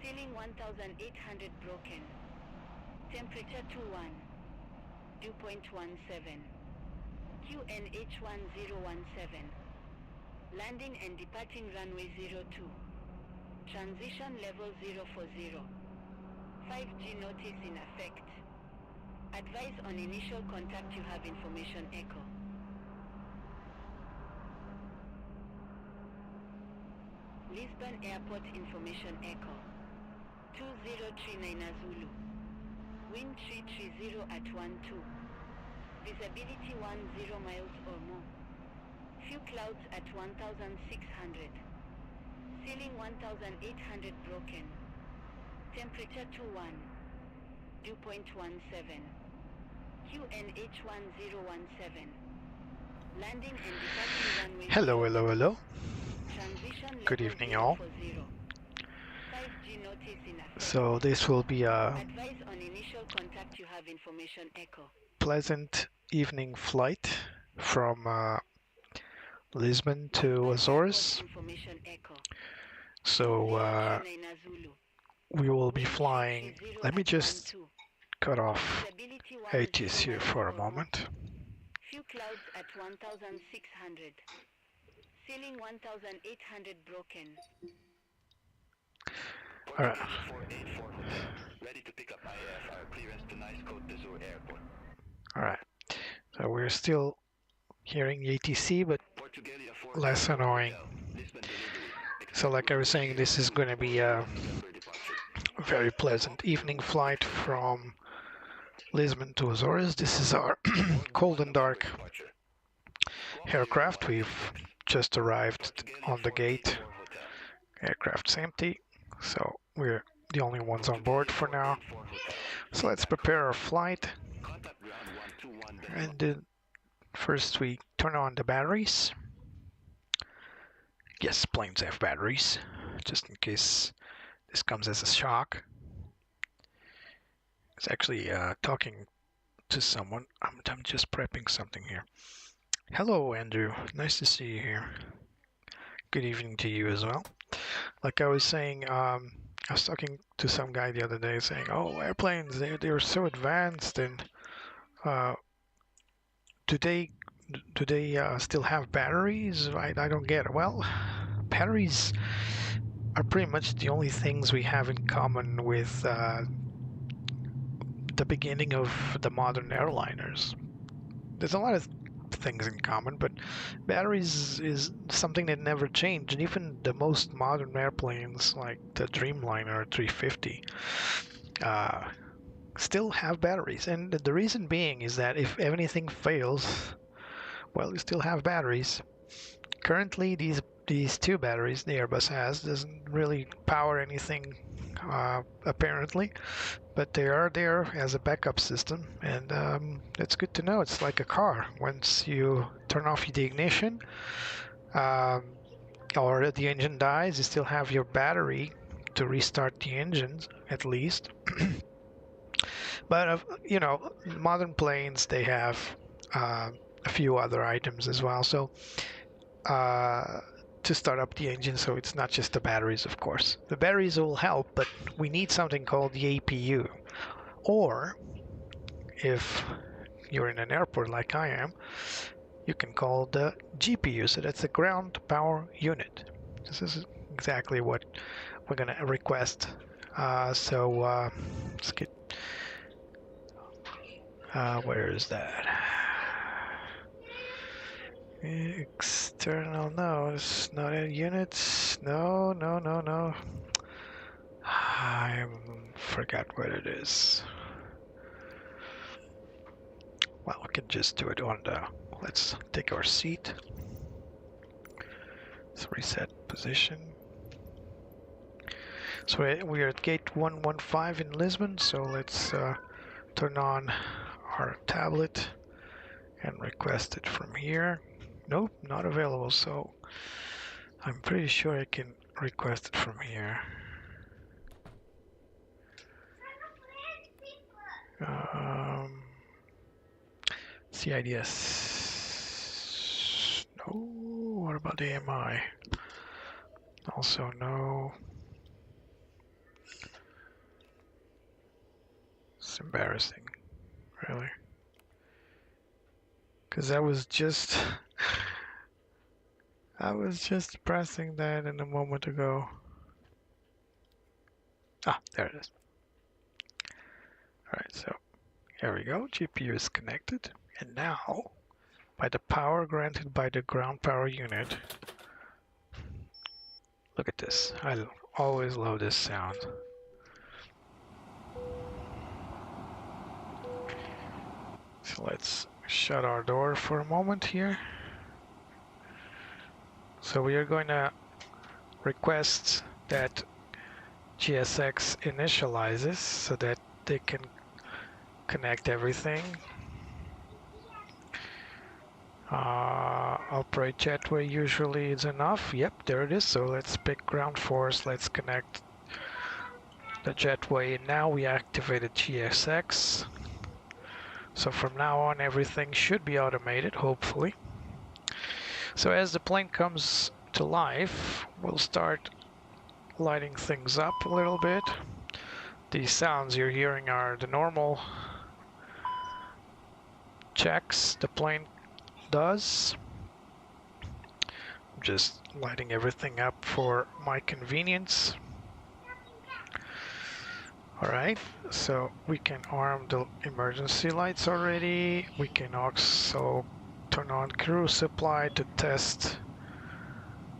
Ceiling 1800 broken. Temperature 21. Dew point 17. QNH 1017. Landing and departing runway 02. Transition level 040. 5G notice in effect. Advise on initial contact you have information echo. Lisbon Airport information echo. 2039 Zulu. Wind 330 at 12. Visibility 10 miles or more. Few clouds at 1600. Ceiling 1800 broken. Temperature 21. Dew point 17. QNH 1017. Landing and departing runway. Hello, hello, hello. Transition Good level evening, all. 040. 5G notice in effect. So this will be a Advise on initial contact you have information echo. pleasant evening flight from Lisbon to Azores. Information echo. So 2039 Zulu. we will be flying. Let me just cut off Visibility ATS here 10 for a or more. moment. Few clouds at 1600. Ceiling 1800 broken. All right. 484 ready to pick up IFR clearance to Nice Côte d'Azur Airport. All right. So we're still hearing the ATC, but Portugalia 4 less annoying. Lisbon delivery. So like I was saying, this is going to be a November departure. very pleasant evening flight from Lisbon to Azores. This is our cold and dark Departure. aircraft. We've just arrived on the gate. Aircraft's empty, so we're the only ones on board for now. So let's prepare our flight. Contact ground 121 And first we turn on the batteries. Yes, planes have batteries, just in case this comes as a shock. I was actually talking to someone. I'm just prepping something here. Hello, Andrew. Nice to see you here. Good evening to you as well. Like I was saying, I was talking to some guy the other day saying, "Oh, airplanes, they're so advanced, and do they still have batteries?" I don't get it. Well, batteries are pretty much the only things we have in common with the beginning of the modern airliners. There's a lot of things in common, but batteries is something that never changed. And even the most modern airplanes, like the Dreamliner 350, still have batteries. And the reason being is that if anything fails, well, you still have batteries. Currently, these two batteries the Airbus has doesn't really power anything apparently, but they are there as a backup system, and it's good to know. It's like a car. Once you turn off the ignition or the engine dies, you still have your battery to restart the engines at least. But you know, modern planes, they have a few other items as well, so to start up the engine, so it's not just the batteries, of course. The batteries will help, but we need something called the APU. Or, if you're in an airport like I am, you can call the GPU, so that's the ground power unit. This is exactly what we're going to request. Let's get... where is that? External, no, it's not in units. No. I forgot what it is. Well, we can just do it on the, let's take our seat. Let's reset position. So we are at gate 115 in Lisbon, so let's turn on our tablet and request it from here. Nope, not available, so I'm pretty sure I can request it from here. CIDS. No, what about AMI? Also no. It's embarrassing, really. Because I was just pressing that in a moment ago. Ah, there it is. Alright, so here we go. GPU is connected. And now, by the power granted by the ground power unit, look at this. I always love this sound. So let's shut our door for a moment here. So we are going to request that GSX initializes so that they can connect everything. Operate jetway usually is enough. Yep, there it is. So let's pick ground force. Let's connect the jetway. And now we activated GSX. So from now on, everything should be automated, hopefully. So as the plane comes to life, we'll start lighting things up a little bit. These sounds you're hearing are the normal checks the plane does. I'm just lighting everything up for my convenience. Alright, so we can arm the emergency lights already. We can also turn on crew supply to test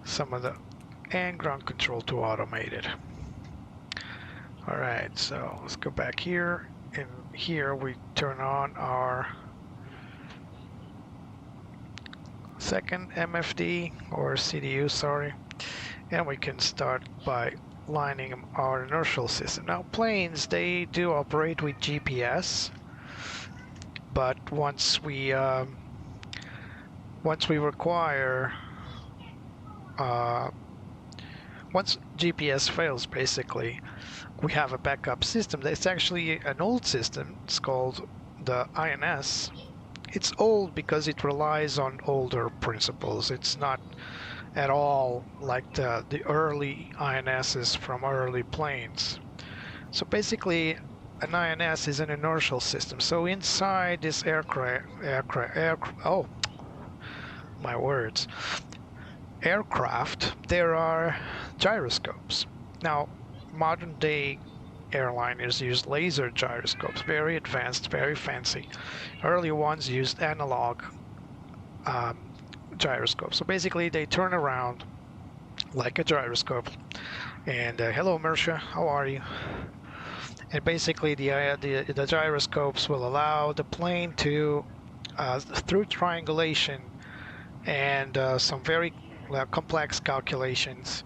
some of the and ground control to automate it. Alright, so let's go back here. And here we turn on our second MFD or CDU, sorry. And we can start by lining our inertial system. Now planes, they do operate with GPS, but once we require once GPS fails, basically we have a backup system. It's actually an old system. It's called the INS. It's old because it relies on older principles. It's not at all like the early INSs from early planes. So basically an INS is an inertial system. So inside this aircraft, there are gyroscopes. Now modern day airliners use laser gyroscopes, very advanced, very fancy. Early ones used analog gyroscopes. So basically they turn around like a gyroscope. And hello Mersha, how are you? And basically the gyroscopes will allow the plane to, through triangulation and some very complex calculations,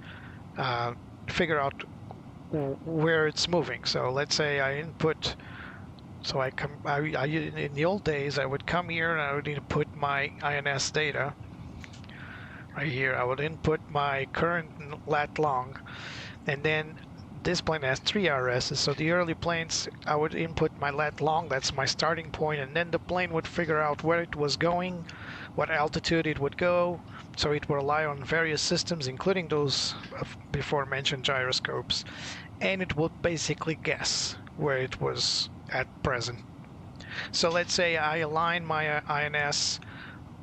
figure out where it's moving. So let's say I input, so in the old days I would come here and I would input my INS data. Right here I would input my current lat long, and then this plane has 3 RSs, so the early planes I would input my lat long, that's my starting point, and then the plane would figure out where it was going, what altitude it would go. So it will rely on various systems, including those before mentioned gyroscopes, and it would basically guess where it was at present. So let's say I align my INS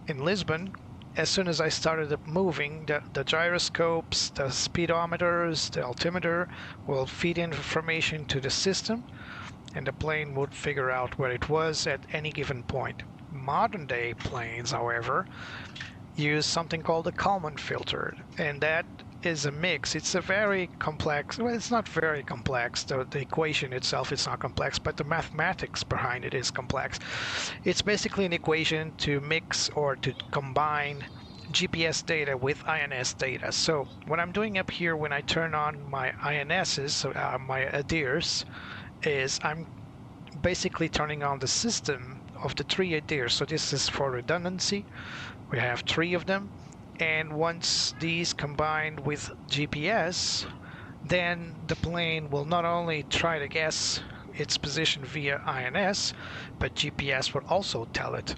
in Lisbon. As soon as I started moving, the gyroscopes, the speedometers, the altimeter will feed information to the system, and the plane would figure out where it was at any given point. Modern day planes, however, use something called a Kalman filter, and that is a mix. It's a very complex, well, it's not very complex, the equation itself is not complex, but the mathematics behind it is complex. It's basically an equation to mix or to combine GPS data with INS data. So what I'm doing up here when I turn on my INSs, my ADIRs, is I'm basically turning on the system of the 3 ADIRs. So this is for redundancy. We have 3 of them, and once these combine with GPS, then the plane will not only try to guess its position via INS, but GPS will also tell it.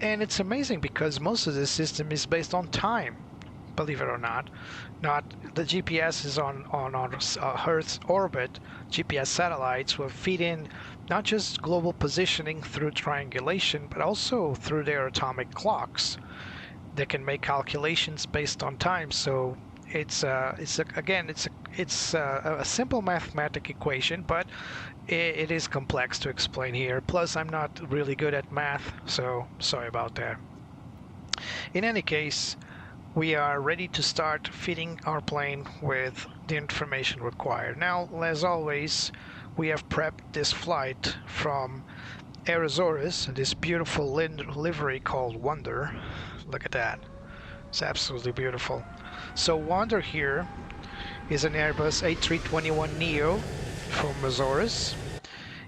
And it's amazing because most of the system is based on time, believe it or not. Not the GPS is on Earth's orbit. GPS satellites will feed in not just global positioning through triangulation, but also through their atomic clocks. They can make calculations based on time. So it's a simple mathematical equation, but it is complex to explain here. Plus, I'm not really good at math, so sorry about that. In any case, we are ready to start feeding our plane with the information required. Now, as always, we have prepped this flight from Air Azores, this beautiful livery called Wonder. Look at that. It's absolutely beautiful. So Wonder here is an Airbus A321neo from Azores,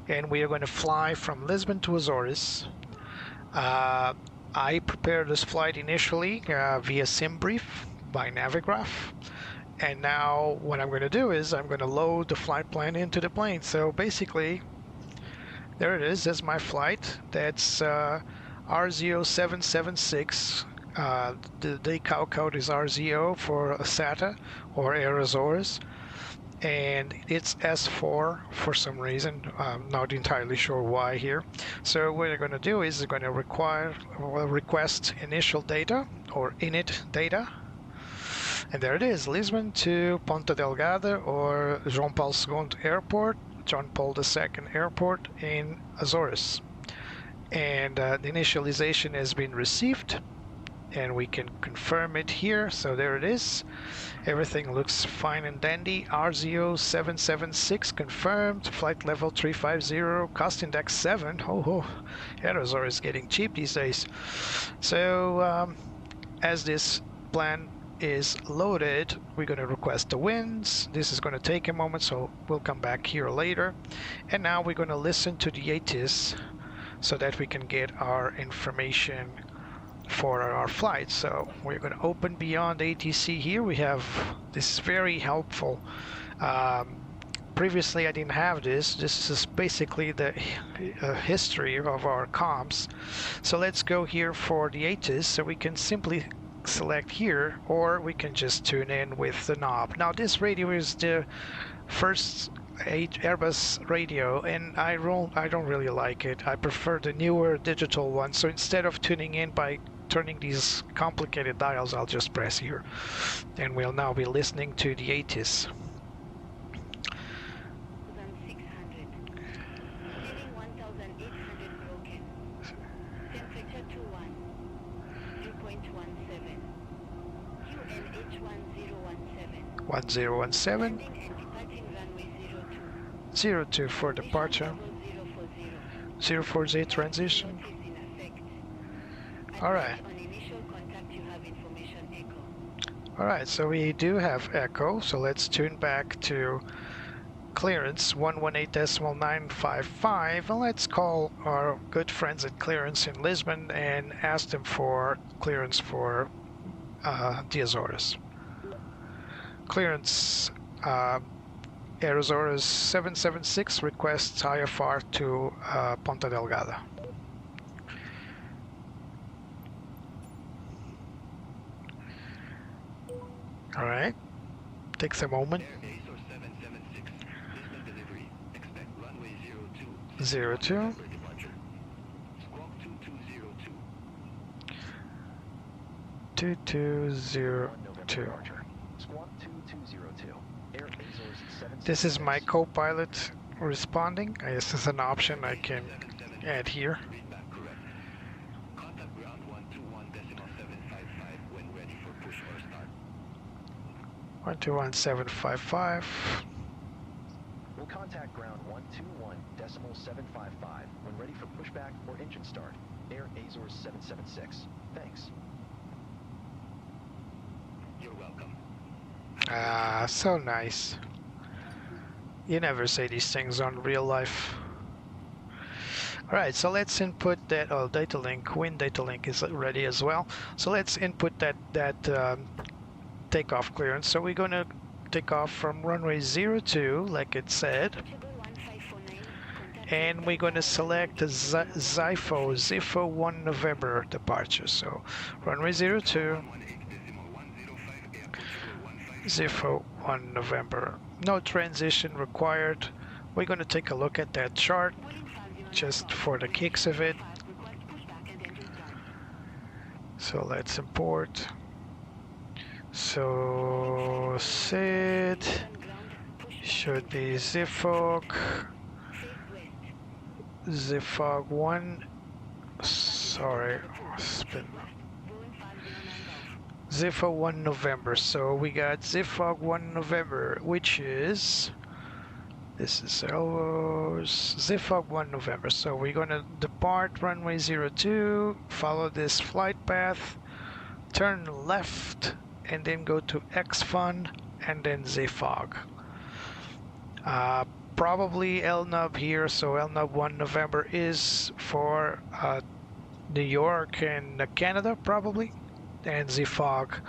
and we are going to fly from Lisbon to Azores. I prepared this flight initially via Simbrief by Navigraph, and now what I'm going to do is I'm going to load the flight plan into the plane. So basically, there it is. That's my flight. That's RZO 776. The decal code is RZO for SATA or Air Azores, and it's S4 for some reason. I'm not entirely sure why here. So what we're going to do is we're going to request initial data or init data, and there it is, Lisbon to Ponta Delgada or João Paulo II Airport, John Paul II Airport in Azores. And the initialization has been received, and we can confirm it here. So there it is. Everything looks fine and dandy. RZO 776 confirmed. Flight level 350. Cost index 7. Oh, Air Azores is getting cheap these days. So as this plan is loaded, we're going to request the winds. This is going to take a moment, so we'll come back here later. And now we're going to listen to the ATIS so that we can get our information for our flight. So we're going to open beyond ATC here. We have this very helpful. Previously I didn't have this. This is basically the history of our comms. So let's go here for the ATIS, so we can simply select here, or we can just tune in with the knob. Now this radio is the first Airbus radio, and I don't really like it. I prefer the newer digital one. So instead of tuning in by turning these complicated dials, I'll just press here, and we'll now be listening to the ATIS. 1,600. Ceiling 1,800 broken. Temperature 21. Dew point 17. QNH 1017. 1017. Landing and departing runway 02. 02 for departure. 040 transition. Alright. On initial contact you have information echo. Alright, so we do have echo, so let's tune back to clearance 118.955, and let's call our good friends at clearance in Lisbon and ask them for clearance for the Azores. Clearance Air Azores 776 requests IFR to Ponta Delgada. All right, takes a moment. Air Azores 776, Lisbon delivery. Expect runway 02. 02. For departure. Squawk 2202. 2202. Squawk 2202. Air Azores 776. This is my co-pilot responding. This is an option I can add here. Read back correct. Contact ground 121.755 when ready for push or start. 121755. We'll contact ground 121.755 when ready for pushback or engine start. Air Azores 776. Thanks. You're welcome. Ah, so nice. You never say these things on real life. Alright, so let's input that. Oh, data link, wind data link is ready as well. So let's input that takeoff clearance. So we're going to take off from runway 02, like it said. And we're going to select the ZIFO 1 November departure. So runway 02. 18.105 Zifo 1 November. No transition required. We're going to take a look at that chart just for the kicks of it. So let's import. So SID should be Zifog 1. Sorry, spin. Zifo 1 November. So we got Zifog 1 November, which is, this is Elvos, Zifog 1 November. So we're gonna depart runway 02, follow this flight path, turn left, and then go to XFun, and then Zifog. Probably LNUB here, so LNUB 1 November is for New York and Canada, probably. And Zifog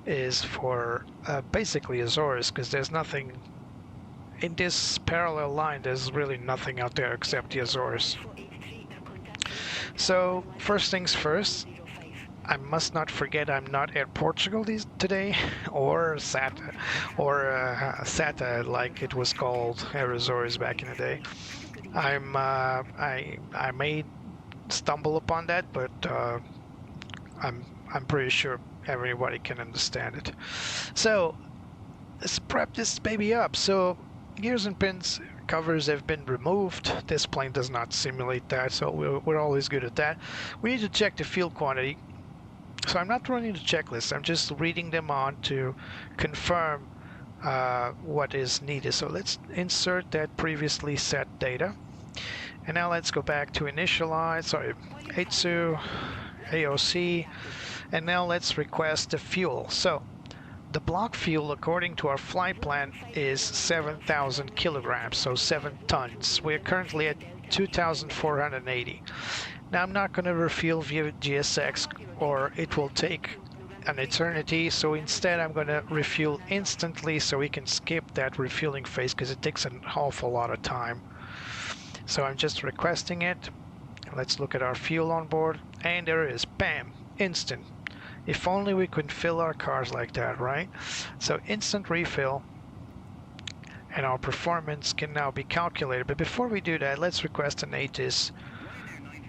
is for basically Azores, because there's nothing in this parallel line. There's really nothing out there except the Azores. So first things first, I must not forget I'm not at Portugal today, or SATA, or SATA like it was called, Air Azores back in the day. I may stumble upon that, but I'm pretty sure everybody can understand it. So let's prep this baby up. So gears and pins covers have been removed. This plane does not simulate that, so we're always good at that. We need to check the fuel quantity. So I'm not running the checklist. I'm just reading them on to confirm what is needed. So let's insert that previously set data. And now let's go back to initialize, sorry, H2, AOC. And now let's request the fuel. So the block fuel, according to our flight plan, is 7,000 kilograms, so 7 tons. We're currently at 2,480. Now I'm not going to refuel via GSX, or it will take an eternity. So instead I'm going to refuel instantly, so we can skip that refueling phase, because it takes an awful lot of time. So I'm just requesting it. Let's look at our fuel on board, and there it is. Bam! Instant. If only we could fill our cars like that, right? So instant refill, and our performance can now be calculated. But before we do that, let's request an ATIS.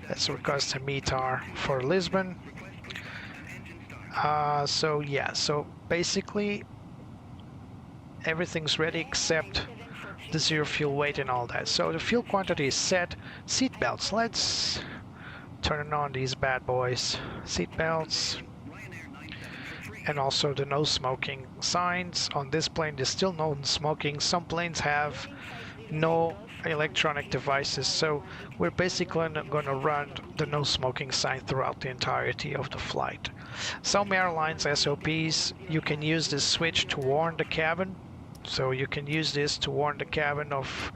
Let's request a METAR for Lisbon. So yeah, so basically everything's ready except the zero fuel weight and all that. So the fuel quantity is set. Seat belts, let's turn on these bad boys. Seat belts. And also the no smoking signs. On this plane there's still no smoking. Some planes have no electronic devices, so we're basically going to run the no smoking sign throughout the entirety of the flight. Some airlines SOPs, you can use this switch to warn the cabin. So you can use this to warn the cabin of,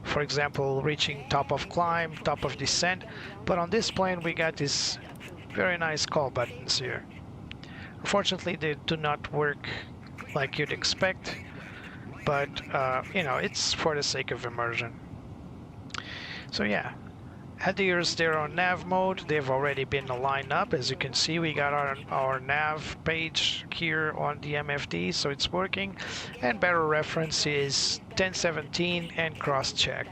for example, reaching top of climb, top of descent. But on this plane we got these very nice call buttons here. Unfortunately they do not work like you'd expect, but you know, it's for the sake of immersion. So yeah, headers there on nav mode, they've already been lined up. As you can see, we got our nav page here on the MFD, so it's working. And better reference is 1017 and cross check.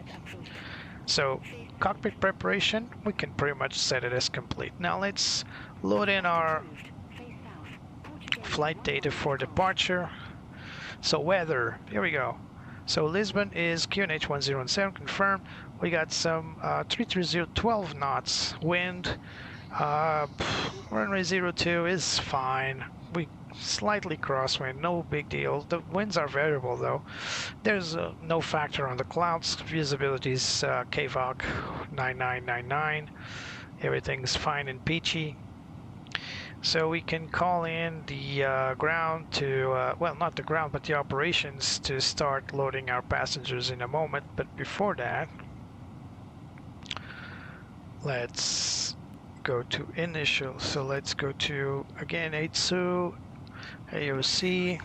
So cockpit preparation, we can pretty much set it as complete. Now let's load in our flight data for departure. So weather, here we go. So Lisbon is QNH 1017, confirmed. We got some 330 12 knots wind. Runway 02 is fine. We slightly crosswind, no big deal. The winds are variable though. There's no factor on the clouds. Visibility is KVOC 9999. Everything's fine and peachy. So we can call in the ground to, well, not the ground, but the operations to start loading our passengers in a moment. But before that, let's go to initial. So let's go to, again, H2, AOC,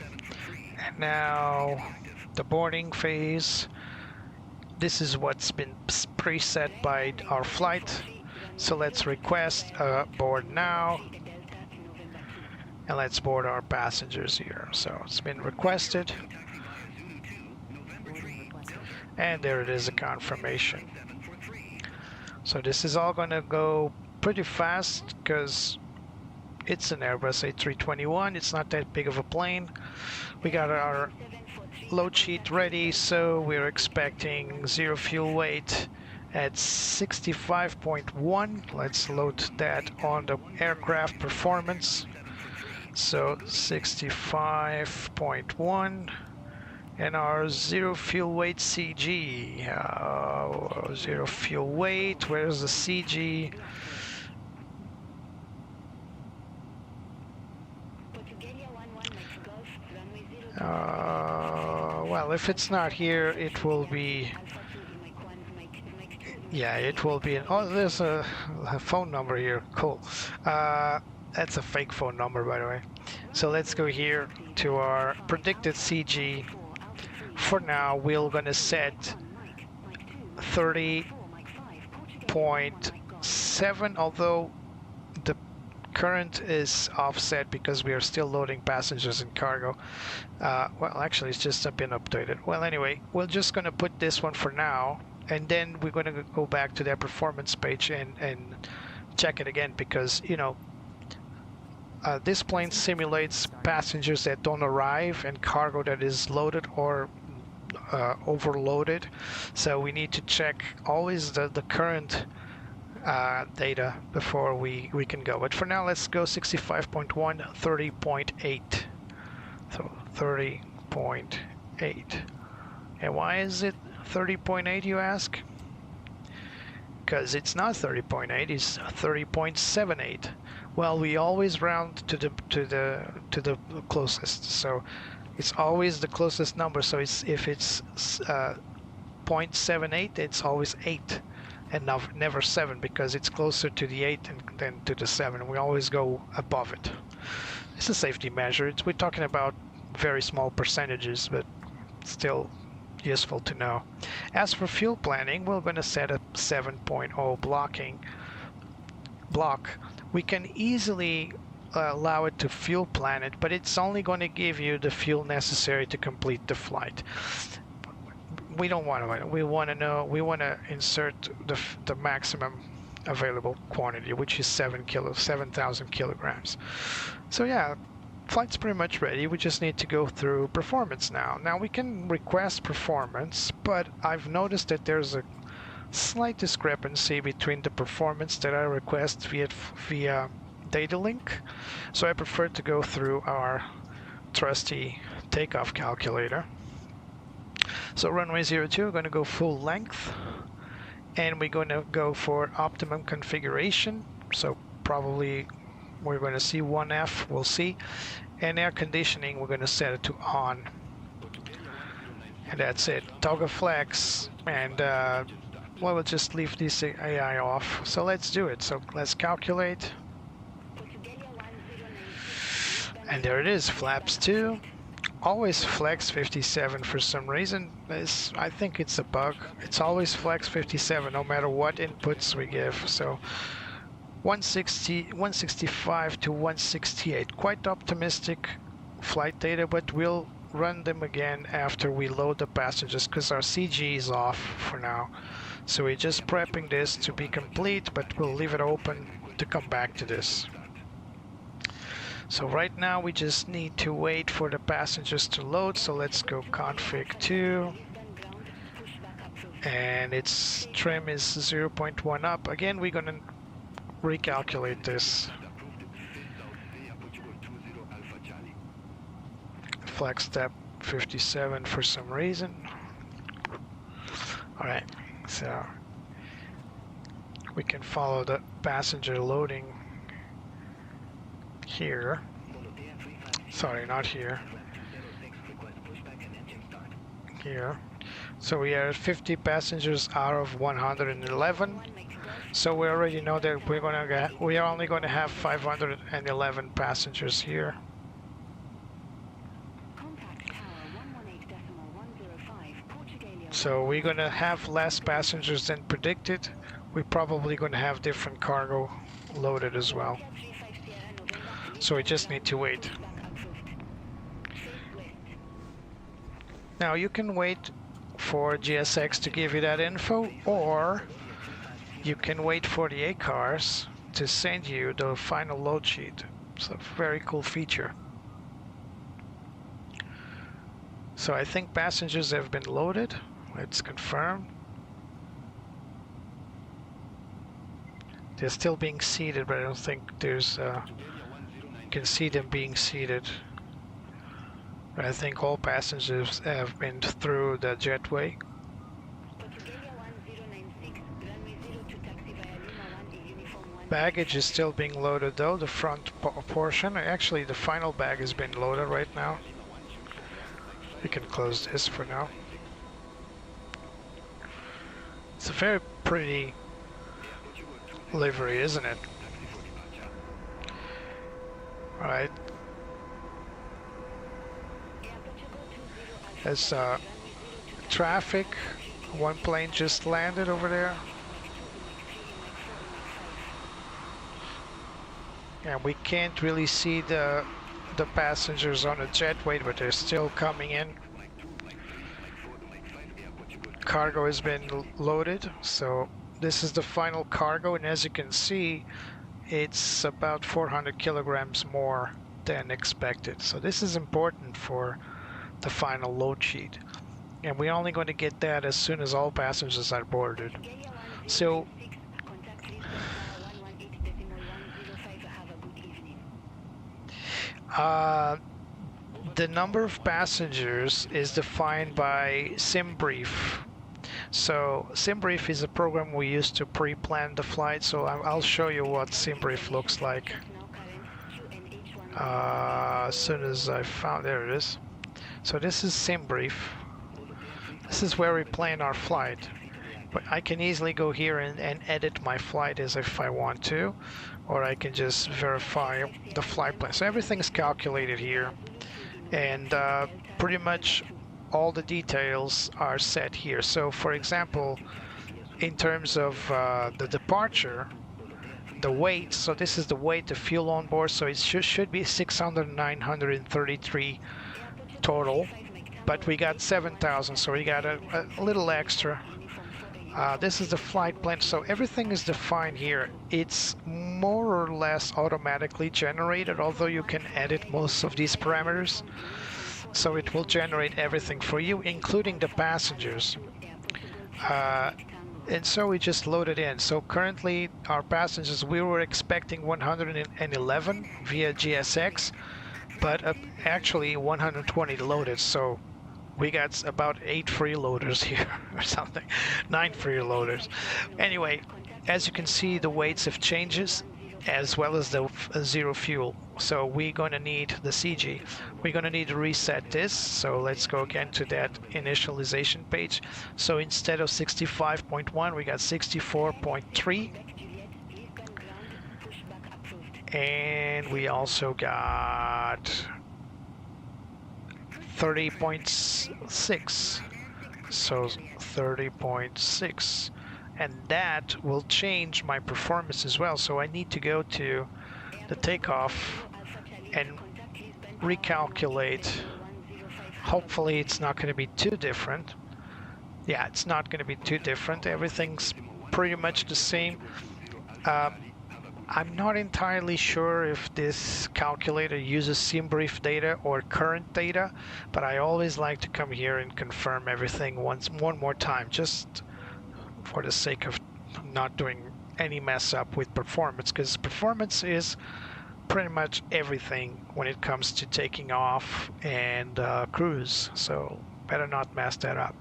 and now the boarding phase. This is what's been preset by our flight. So let's request board now. and let's board our passengers here. So it's been requested, and there it is, a confirmation. So this is all going to go pretty fast because it's an Airbus A321. It's not that big of a plane. We got our load sheet ready, so we're expecting zero fuel weight at 65.1. Let's load that on the aircraft performance. So 65.1, and our zero fuel weight CG. Zero fuel weight, where's the CG? Well, if it's not here, it will be. Yeah, it will be. Oh, there's a phone number here. Cool. That's a fake phone number, by the way. So let's go here to our predicted CG. For now, we're gonna set 30.7, although the current is offset because we are still loading passengers and cargo. Well, actually, it's just been updated. Well, anyway, we're just gonna put this one for now, and then we're gonna go back to their performance page and check it again, because you know, this plane simulates passengers that don't arrive and cargo that is loaded or overloaded. So we need to check always the current data before we can go. But for now, let's go 65.1, 30.8. So 30.8. And why is it 30.8, you ask? Because it's not 30.8, it's 30.78. Well, we always round to the closest, so it's always the closest number. So it's, if it's 0.78, it's always 8, and never 7, because it's closer to the 8 than to the 7. We always go above it. It's a safety measure. We're talking about very small percentages, but still useful to know. As for fuel planning, we're going to set a 7.0 block. We can easily allow it to fuel plan it, but it's only going to give you the fuel necessary to complete the flight. We don't want to. We want to know. We want to insert the maximum available quantity, which is 7,000 kilograms. So yeah, flight's pretty much ready. We just need to go through performance now. Now we can request performance, but I've noticed that there's a slight discrepancy between the performance that I request via data link. So I prefer to go through our trusty takeoff calculator. So runway 02, we're going to go full length, and we're going to go for optimum configuration. So probably we're going to see 1F, we'll see. And air conditioning, we're going to set it to on. And that's it. Toggle flex, and well, we'll just leave this AI off. So let's do it. So let's calculate. And there it is, flaps 2. Always flex 57 for some reason. I think it's a bug. It's always flex 57 no matter what inputs we give. So 165 to 168. Quite optimistic flight data, but we'll run them again after we load the passengers because our CG is off for now. So we're just prepping this to be complete, but we'll leave it open to come back to this. So right now we just need to wait for the passengers to load. So let's go config 2. And its trim is 0.1 up. Again, we're going to recalculate this. Flex step 57 for some reason. Alright, so we can follow the passenger loading here. Sorry, not here. Here. So we are 50 passengers out of 111. So we already know that we are only going to have 511 passengers here. So we're going to have less passengers than predicted. We're probably going to have different cargo loaded as well. So we just need to wait. Now you can wait for GSX to give you that info, or you can wait for the ACARS to send you the final load sheet. It's a very cool feature. So I think passengers have been loaded. Let's confirm. They're still being seated, but I don't think there's you can see them being seated. But I think all passengers have been through the jetway. Baggage is still being loaded though, the front portion. Actually, the final bag has been loaded right now. We can close this for now. It's a very pretty livery, isn't it? Right. There's traffic. One plane just landed over there. And we can't really see the passengers on the jetway, but they're still coming in. Cargo has been loaded, so this is the final cargo, and as you can see, it's about 400 kilograms more than expected. So this is important for the final load sheet, and we're only going to get that as soon as all passengers are boarded. So the number of passengers is defined by Simbrief. So Simbrief is a program we use to pre-plan the flight, so I'll show you what Simbrief looks like as soon as I found, there it is. So this is Simbrief. This is where we plan our flight, but I can easily go here and edit my flight as if I want to, or I can just verify the flight plan. So everything's calculated here, and pretty much all the details are set here. So for example, in terms of the departure, the weight, so this is the weight, the fuel on board, so it should be 933 total, but we got 7,000, so we got a little extra. This is the flight plan, so everything is defined here. It's more or less automatically generated, although you can edit most of these parameters. So it will generate everything for you, including the passengers. And so we just load it in. So currently our passengers, we were expecting 111 via GSX, but actually 120 loaded. So we got about 8 freeloaders here or something, 9 freeloaders. Anyway, as you can see, the weights have changes, as well as the zero fuel. So we're going to need the CG. We're going to need to reset this. So let's go again to that initialization page. So instead of 65.1, we got 64.3. And we also got 30.6. So 30.6. And that will change my performance as well. So I need to go to the takeoff and recalculate. Hopefully it's not going to be too different. Yeah, it's not going to be too different. Everything's pretty much the same. I'm not entirely sure if this calculator uses Simbrief data or current data, but I always like to come here and confirm everything one more time, just for the sake of not doing any mess up with performance, because performance is pretty much everything when it comes to taking off and cruise, so better not mess that up.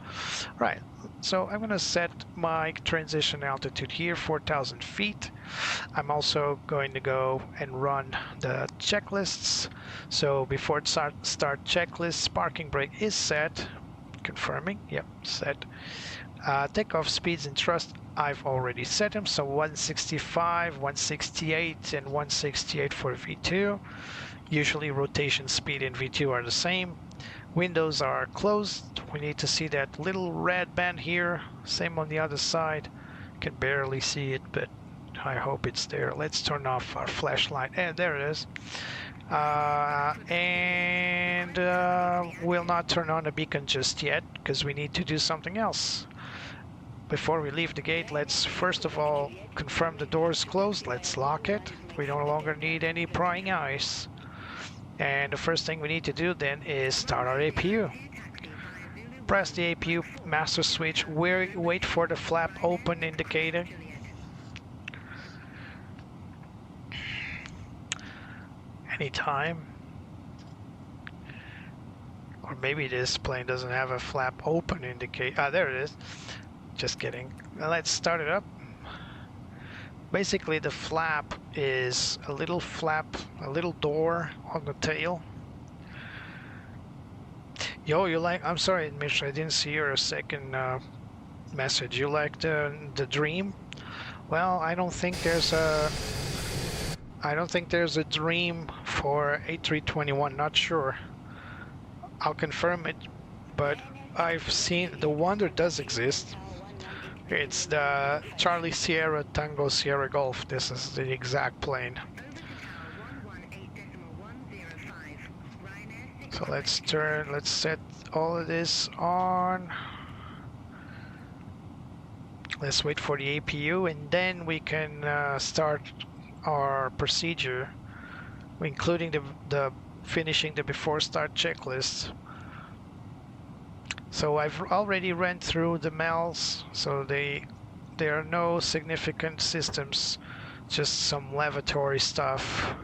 Right, so I'm going to set my transition altitude here, 4,000 feet. I'm also going to go and run the checklists. So before it start checklists, parking brake is set, confirming, yep, set. Takeoff speeds and thrust, I've already set them, so 165, 168, and 168 for V2. Usually rotation speed and V2 are the same. Windows are closed. We need to see that little red band here. Same on the other side. Can barely see it, but I hope it's there. Let's turn off our flashlight. And there it is. And we'll not turn on the beacon just yet because we need to do something else. Before we leave the gate, let's first of all confirm the door is closed. Let's lock it. We no longer need any prying eyes. And the first thing we need to do then is start our APU. Press the APU master switch, wait for the flap open indicator. Anytime. Or maybe this plane doesn't have a flap open indicator. Ah, there it is. Just kidding. Now let's start it up. Basically the flap is a little flap, a little door on the tail. Yo, you like, I'm sorry Mitch, I didn't see your second message. You like the Dream? Well, I don't think there's a Dream for A321, not sure. I'll confirm it, but I've seen the one that does exist. It's the Charlie Sierra Tango Sierra Golf. This is the exact plane. So let's set all of this on. Let's wait for the APU and then we can start our procedure, including the finishing the before start checklist. So I've already ran through the MELs, so there are no significant systems, just some lavatory stuff.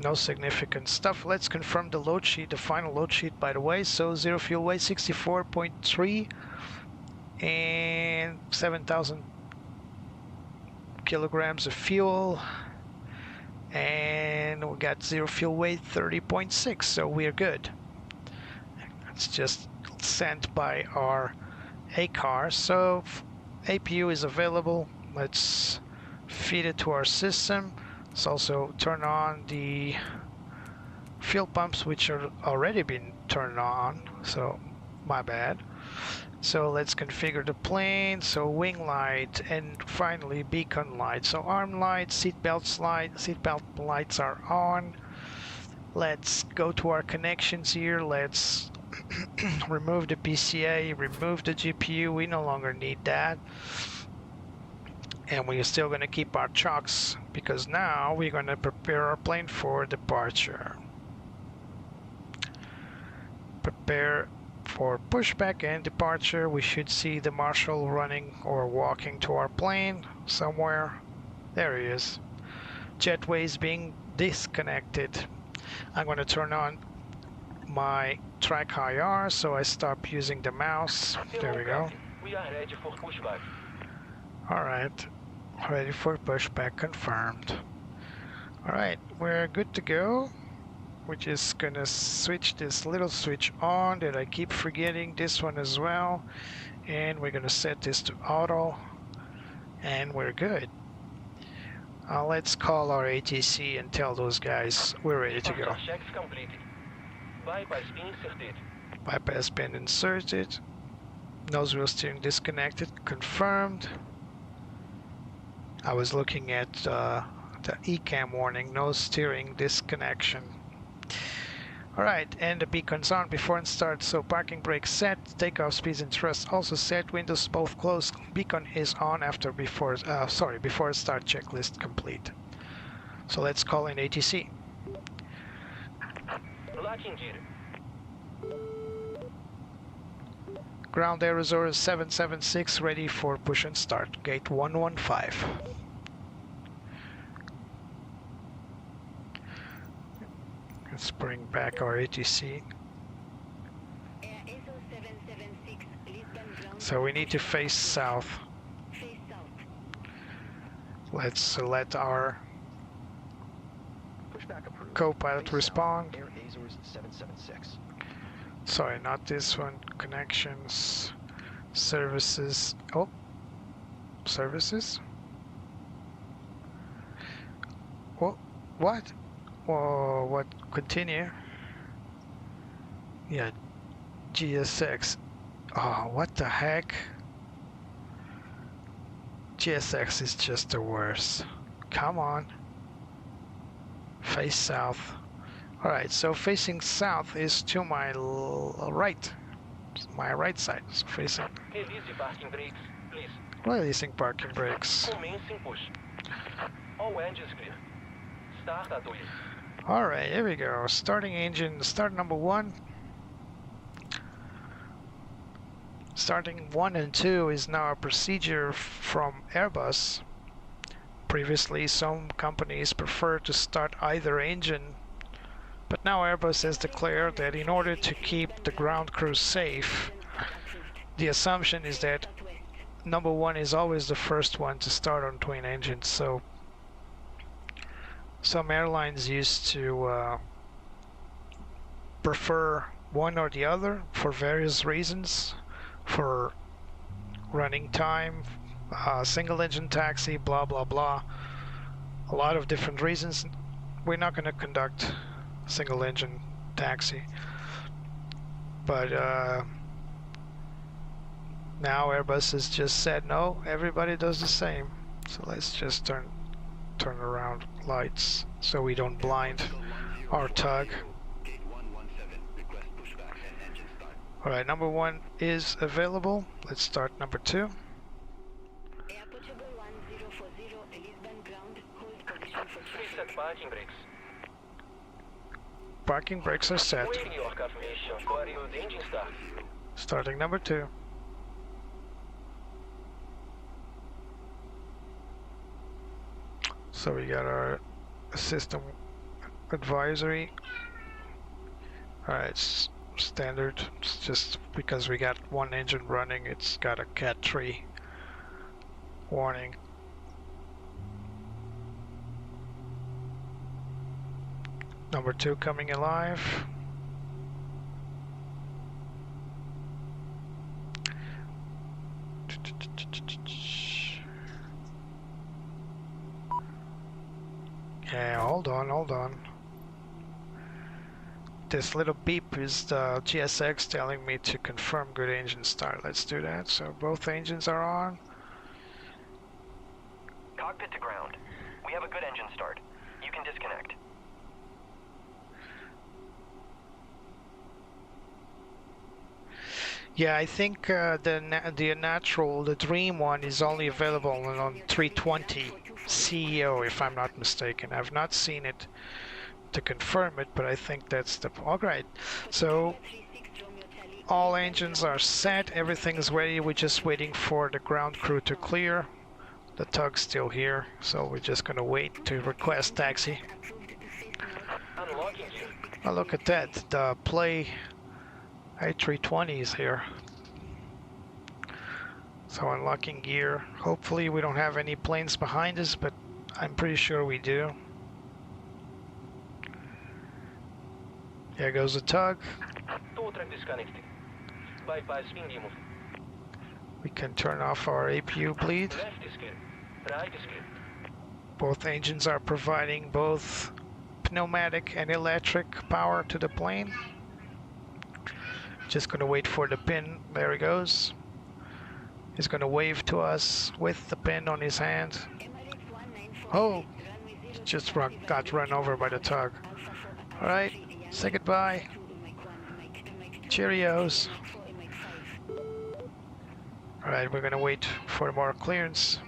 No significant stuff. Let's confirm the load sheet, the final load sheet by the way. So zero fuel weight 64.3 and 7,000 kilograms of fuel. And we got zero fuel weight 30.6, so we're good. It's just sent by our ACAR. So APU is available. Let's feed it to our system. Let's also turn on the fuel pumps, which are already been turned on, so my bad. So let's configure the plane. So wing light and finally beacon light. So arm light, seatbelt lights are on. Let's go to our connections here. Let's remove the PCA, remove the GPU. We no longer need that. And we're still going to keep our chocks because now we're going to prepare our plane for departure. Prepare for pushback and departure. We should see the marshal running or walking to our plane somewhere. There he is. Jetway is being disconnected. I'm going to turn on my track IR so I stop using the mouse. There we go. We are ready for pushback. Alright, ready for pushback confirmed. Alright, we're good to go. We're just gonna switch this little switch on that I keep forgetting, this one as well. And we're gonna set this to auto. And we're good. Let's call our ATC and tell those guys we're ready to go. Checks completed. Bypass pin inserted. Bypass pin inserted. Nose wheel steering disconnected. Confirmed. I was looking at the ECAM warning. Nose steering disconnection. Alright, and the beacon's on before and start. So parking brake set. Takeoff speeds and thrust also set. Windows both closed. Beacon is on after before start checklist complete. So let's call in ATC. Locking gear. Ground Air Azores 776 ready for push and start. Gate 115. Let's bring back our ATC. Air Azores 776, Lisbon ground. So we need to face south. Face south. Let's let our Pushback approved. co-pilot Face respond. south, Air Azores 776. Sorry, not this one. Connections, services. Oh, services. Oh, what? Oh, what? Continue. Yeah, GSX. Oh, what the heck? GSX is just the worst. Come on. Face south. Alright, so facing south is to my right. My right side. So facing. Release parking brakes, please. Releasing parking brakes. Commencing push. All engines clear. Start at wheel. Alright, here we go. Starting engine, start number 1. Starting 1 and 2 is now a procedure from Airbus. Previously, some companies prefer to start either engine, but now Airbus has declared that in order to keep the ground crew safe, the assumption is that number 1 is always the first one to start on twin engines. So some airlines used to prefer one or the other for various reasons, for running time, single engine taxi, blah blah blah, a lot of different reasons. We're not going to conduct single engine taxi, but now Airbus has just said no, everybody does the same. So let's just turn around lights so we don't blind our tug. Gate 117, request pushback and engine start. Alright, number 1 is available. Let's start number 2. Air Portugal 1040, Lisbon ground, hold position for traffic. Set parking brakes. Parking brakes are set. Waiting your confirmation for your engine start. Starting number 2. So we got our system advisory. Alright, it's standard. It's just because we got one engine running, it's got a Cat 3 warning. Number 2 coming alive. Yeah, hold on. This little beep is the GSX telling me to confirm good engine start. Let's do that. So both engines are on. Cockpit to ground. We have a good engine start. You can disconnect. Yeah, I think the Dream one is only available on 320 CEO, if I'm not mistaken. I've not seen it to confirm it, but I think that's the... Alright, so all engines are set, everything is ready, we're just waiting for the ground crew to clear. The tug's still here, so we're just gonna wait to request taxi. Unlocking gear. Oh, look at that, the Play A320 is here. So unlocking gear. Hopefully we don't have any planes behind us, but I'm pretty sure we do. Here goes the tug. Tow truck disconnected. Bypass wing remove. We can turn off our APU bleed. Left is clear. Right is clear. Both engines are providing both pneumatic and electric power to the plane. Just gonna wait for the pin. There he goes. He's gonna wave to us with the pin on his hand. Oh, just got run over by the tug. Alright, say goodbye. Cheerios. Alright, we're gonna wait for more clearance.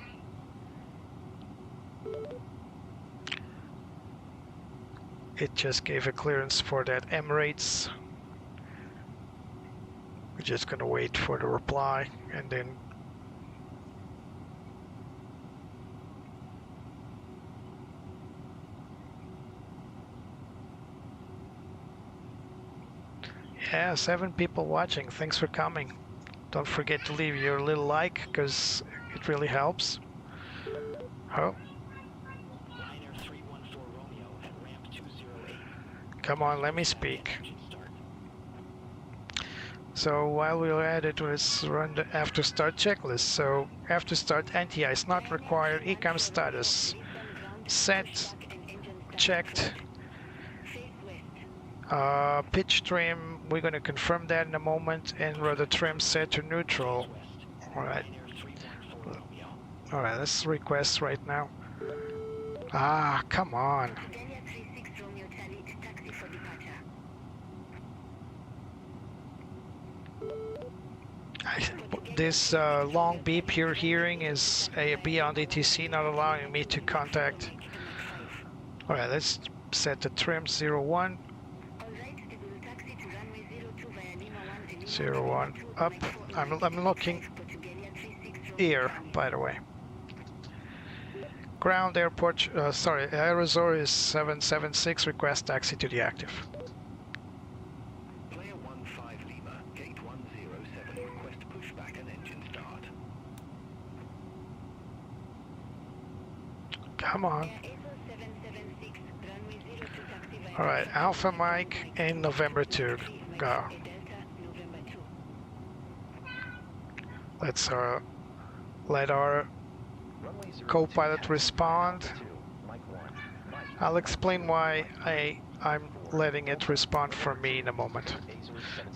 It just gave a clearance for that Emirates. We're just gonna wait for the reply and then yeah, 7 people watching. Thanks for coming. Don't forget to leave your little like, because it really helps. Oh. Air 314 Romeo at ramp 208. Come on, let me speak. So while we're at it, let's run the after start checklist. So after start anti-ice not required, ECAM status set, checked. Pitch trim, we're going to confirm that in a moment, and rudder trim set to neutral. Alright. Alright, let's request right now. Ah, come on. This long beep you're hearing is a beyond ATC not allowing me to contact. Alright, let's set the trim 01. 01 up. I'm looking here, by the way. Ground airport, sorry, Air Azores 776, request taxi to the active. Player 15 Lima, gate 107, request pushback and engine start. Come on. Alright, Alpha Mike in November 2. Go. Let's let our co-pilot respond. I'll explain why I'm letting it respond for me in a moment.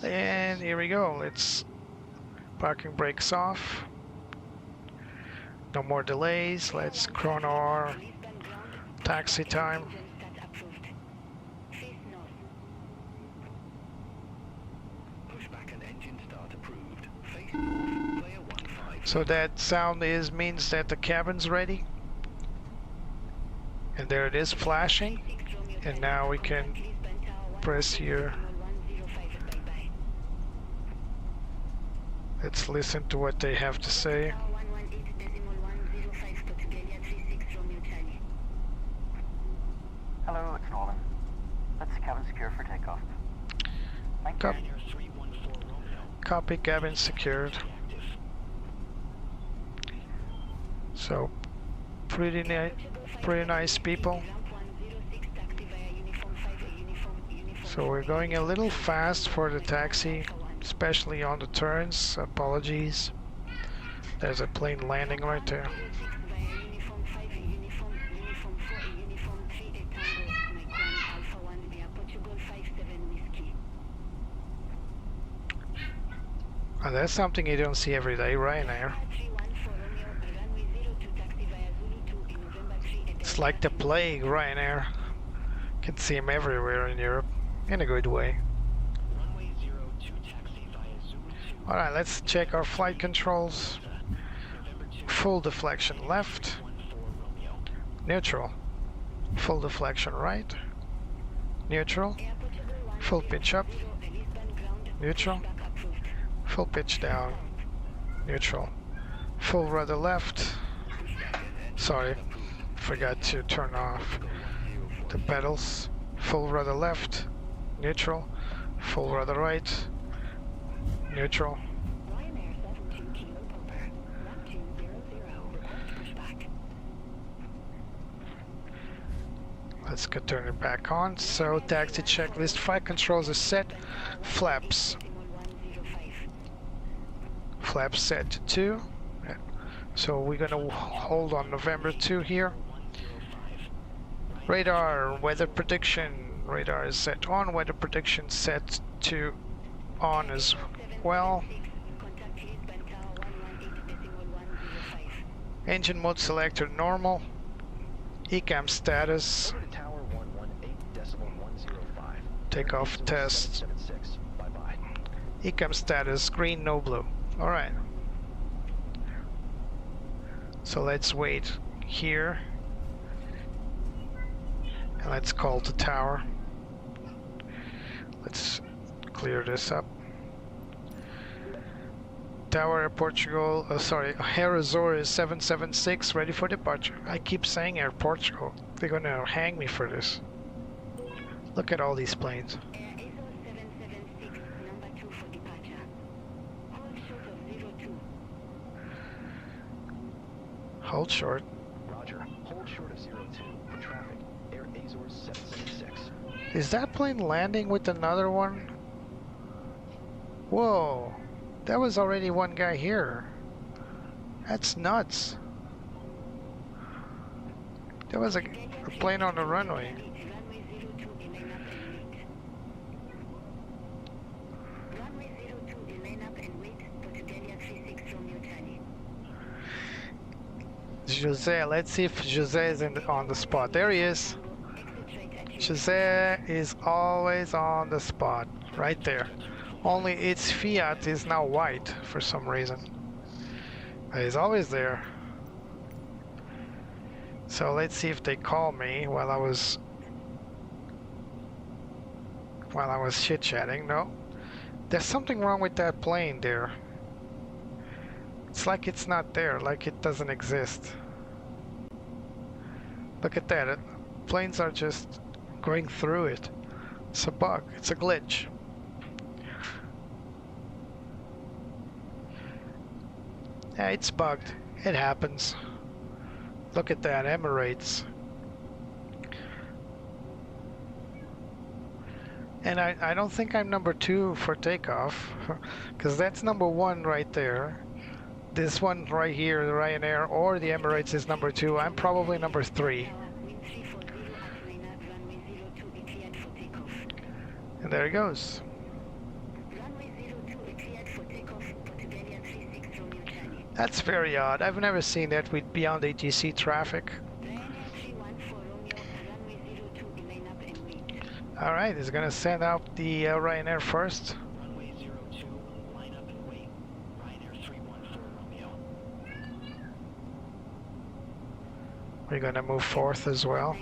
And here we go. Let's parking brakes off. No more delays. Let's chrono our taxi time. Pushback and engine start approved. Face north, player 15. So that sound means that the cabin's ready. And there it is flashing. And now we can press here. Let's listen to what they have to say. Hello, it's Nolan. Let's cabin secure for takeoff. Thank you. Copy, cabin secured. So, pretty nice people. So we're going a little fast for the taxi, especially on the turns. Apologies. There's a plane landing right there. And that's something you don't see every day, Ryanair. It's like the plague, Ryanair. You can see them everywhere in Europe, in a good way. Alright, let's check our flight controls. Full deflection left. Neutral. Full deflection right. Neutral. Full pitch up. Neutral. Full pitch down. Neutral. Full rudder left. Sorry, forgot to turn off the pedals. Full rudder left. Neutral. Full rudder right. Neutral. Let's go turn it back on. So taxi checklist, flight controls are set. Flaps. Flaps set to 2. So we're gonna hold on November 2 here. Radar, weather prediction. Radar is set on. Weather prediction set to on as well. Engine mode selector normal. ECAM status. Takeoff test. ECAM status green, no blue. Alright. So let's wait here. And let's call the tower. Let's clear this up. Tower Air Portugal, Air Azores 776, ready for departure. I keep saying Air Portugal. They're gonna hang me for this. Look at all these planes. Hold short. Roger. Hold short of 02 for traffic. Air Azores 776. Is that plane landing with another one? Whoa. That was already one guy here. That's nuts. There was a plane on the runway. Jose, let's see if Jose is on the spot. There he is. Jose is always on the spot. Right there. Only its Fiat is now white for some reason. It's always there. So let's see if they call me while I was chit-chatting. No. There's something wrong with that plane there. It's like it's not there, like it doesn't exist. Look at that. Planes are just going through it. It's a bug. It's a glitch. Yeah, it's bugged. It happens. Look at that, Emirates. And I don't think I'm number 2 for takeoff, because that's number 1 right there. This one right here, the Ryanair or the Emirates, is number 2. I'm probably number 3. And there it goes. That's very odd. I've never seen that with beyond ATC traffic. Alright, it's gonna send out the Ryanair first. Runway 02, line up and wait. Ryanair 314 Romeo. We're gonna move forth as well.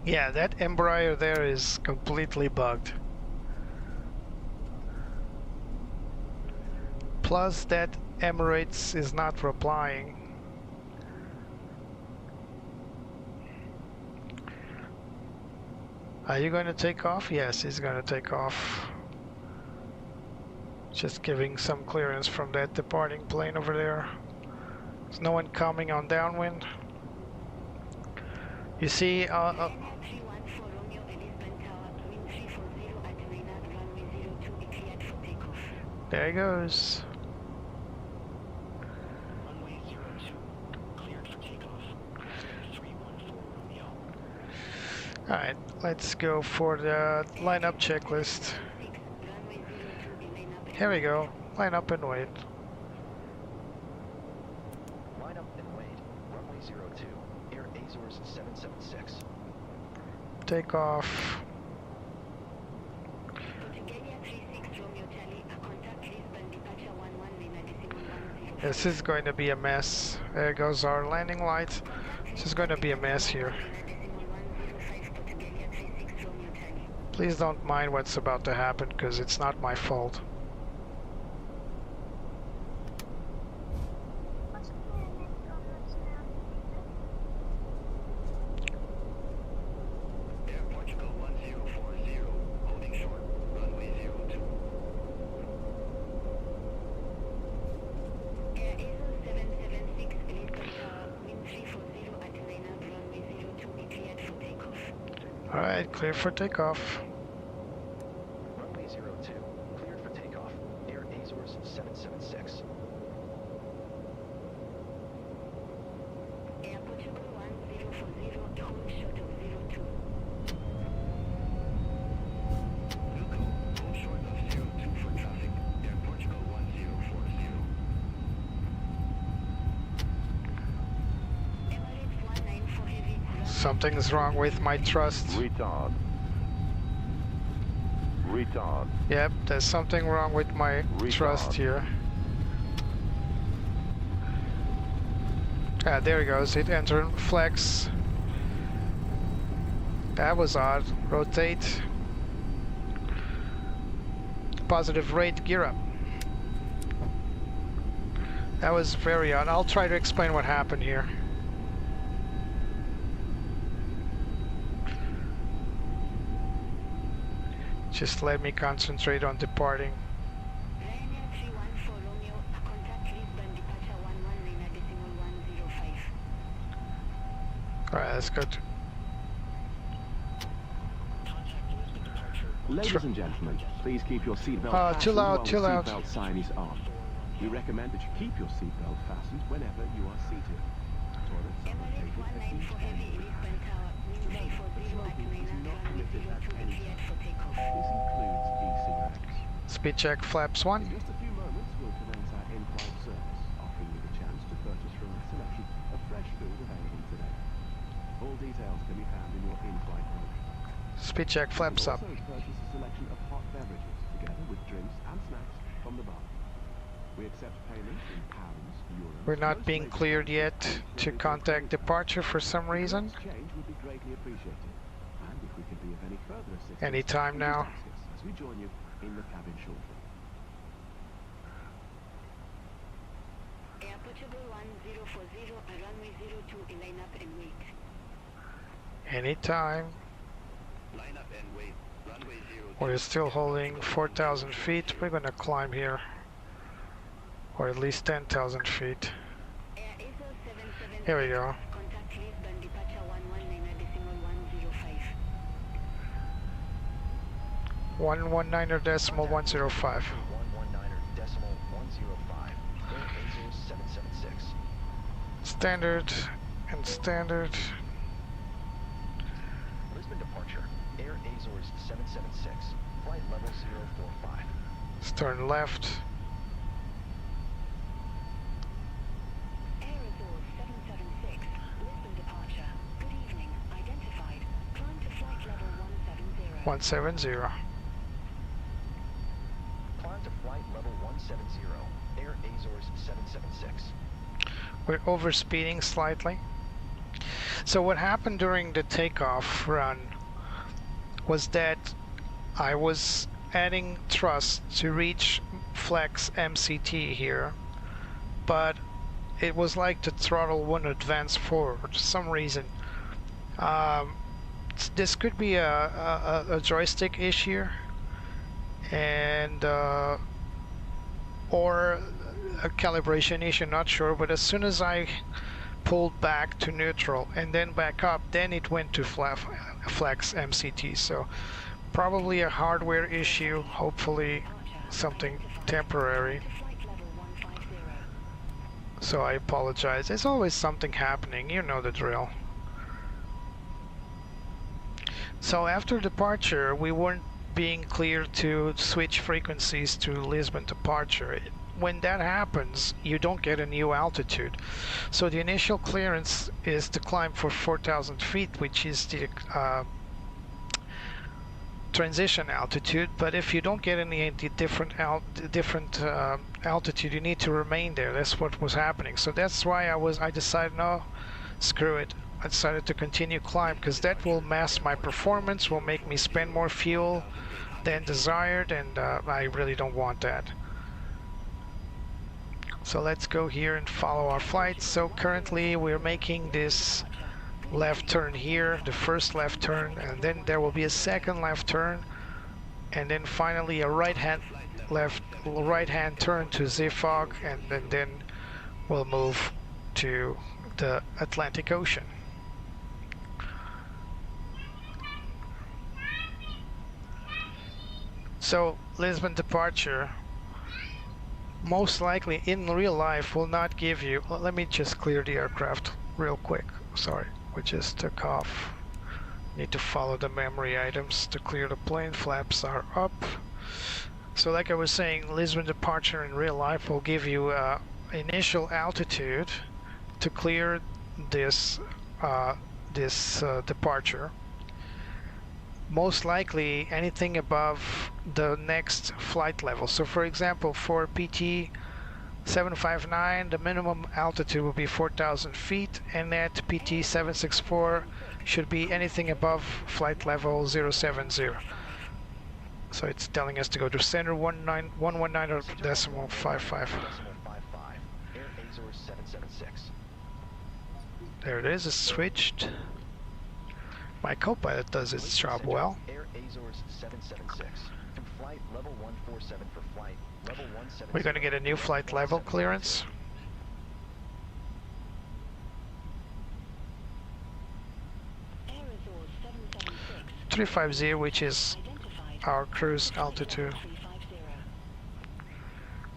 Yeah, that Embraer there is completely bugged. Plus that Emirates is not replying. Are you going to take off? Yes, he's going to take off. Just giving some clearance from that departing plane over there. There's no one coming on downwind. You see, there he goes. Runway 02, cleared for takeoff. Ryanair 314 Romeo. Alright, let's go for the lineup checklist. Here we go. Line up and wait. Line up and wait. Runway 02, Air Azores 776. Take off. This is going to be a mess. There goes our landing lights. This is going to be a mess here. Please don't mind what's about to happen, because it's not my fault. Air Portugal 1040, holding short, runway 02. Air Azores 776, Lisbon Tower, wind 340 at Elena, runway 02, be cleared for takeoff. Alright, clear for takeoff. Runway 02, cleared for takeoff. Air Azores 776. Air Portugal 1040, hold short of 02. Wilco, hold short of 02 for traffic. Air Portugal 1040. Emirates 19 for heavy, Something's wrong with my thrust. Retard. Retard. Yep, there's something wrong with my thrust here. Ah, there it goes. It entered flex. That was odd. Rotate. Positive rate, gear up. That was very odd. I'll try to explain what happened here. Just let me concentrate on departing. Ryanair 314 Romeo, contact Lisbon, departure 11 Lima decimal 105. Alright, let's go to... Contact Lisbon departure. Ladies and gentlemen, please keep your seatbelt fastened too loud, while too the loud. seatbelt sign is on. We recommend that you keep your seatbelt fastened whenever you are seated. Toilets are Emirates located 19 for heavy, Lisbon Tower, wind 340 at Elena, runway 02, be cleared for takeoff. This includes e-cigarettes. Speed check flaps 1. In just a few moments, we'll commence our in-flight service, offering you the chance to purchase from us details can be found in your in-flight brochure. Speed check, flaps up. Also purchase a selection of hot beverages together with drinks and snacks from the bar. We accept payment in pounds, euros. We're not most being major cleared currencies, yet to including contact pounds. departure for some Your reason. exchange would be greatly appreciated. And if we could be of any further assistance, Anytime please now. ask us as we join you in the cabin shortly. Air Portugal 1040, runway 02, line up and wait. Anytime. Line up and wait. Runway 02. We're still holding 4,000 feet. We're gonna climb here. Or at least 10,000 feet. Air Azores 776. Here we go. Contact Lisbon, departure 119.105. 119.105. 119.105. Air Azores 776. Standard and standard. Lisbon departure. Air Azores 776. Flight level 045. Stern left. Air Azores 776. Lisbon departure. Good evening. Identified. Climb to flight level 170. 170. Climb to flight level 170. Air Azores 776. We're overspeeding slightly. So what happened during the takeoff run was that I was adding thrust to reach flex MCT here, but it was like the throttle wouldn't advance forward for some reason. This could be a joystick issue, and or a calibration issue, not sure, but as soon as I pulled back to neutral and then back up, then it went to flex MCT. So probably a hardware issue, hopefully something temporary. So I apologize. There's always something happening, you know the drill. So after departure, we weren't being cleared to switch frequencies to Lisbon departure. When that happens, you don't get a new altitude. So the initial clearance is to climb for 4,000 feet, which is the transition altitude. But if you don't get any different altitude, you need to remain there. That's what was happening. So that's why I decided, no, screw it. I decided to continue climb because that will mask my performance, will make me spend more fuel than desired, and I really don't want that. So let's go here and follow our flight. So currently we're making this left turn here, the first left turn, and then there will be a second left turn, and then finally a right hand turn to Zifog, and then we'll move to the Atlantic Ocean. So Lisbon departure most likely in real life will not give you, let me just clear the aircraft real quick, sorry, we just took off. Need to follow the memory items to clear the plane. Flaps are up. So like I was saying, Lisbon departure in real life will give you initial altitude to clear this departure. Most likely anything above the next flight level. So for example, for PT 759, the minimum altitude will be 4,000 feet, and at PT 764 should be anything above flight level 070. So it's telling us to go to center 119.55. Air Azores 776. There it is, it's switched. My co-pilot does its job well. Air Azores 776. To flight level 147 for flight level 170. We're going to get a new flight level clearance. Air Azores 776. 350, which is our cruise altitude.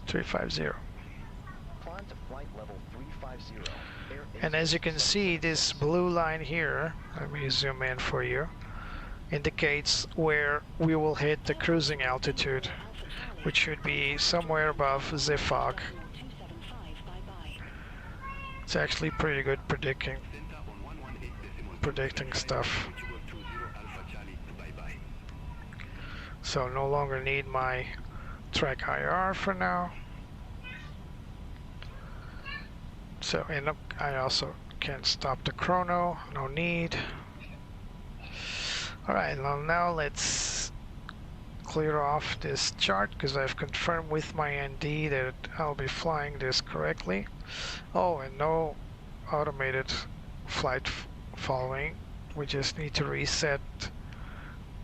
350. Climb to flight level 350. Air And as you can Azores see, this blue line here, let me zoom in for you, indicates where we will hit the cruising altitude, which should be somewhere above Zifog. It's actually pretty good predicting. Center on 118.0. predicting stuff. Approach equal to 0 Alpha Charlie, bye-bye. So no longer need my track IR for now. So and I also can stop the chrono, no need. Alright, well now let's clear off this chart because I've confirmed with my ND that I'll be flying this correctly. Oh, and no automated flight following. We just need to reset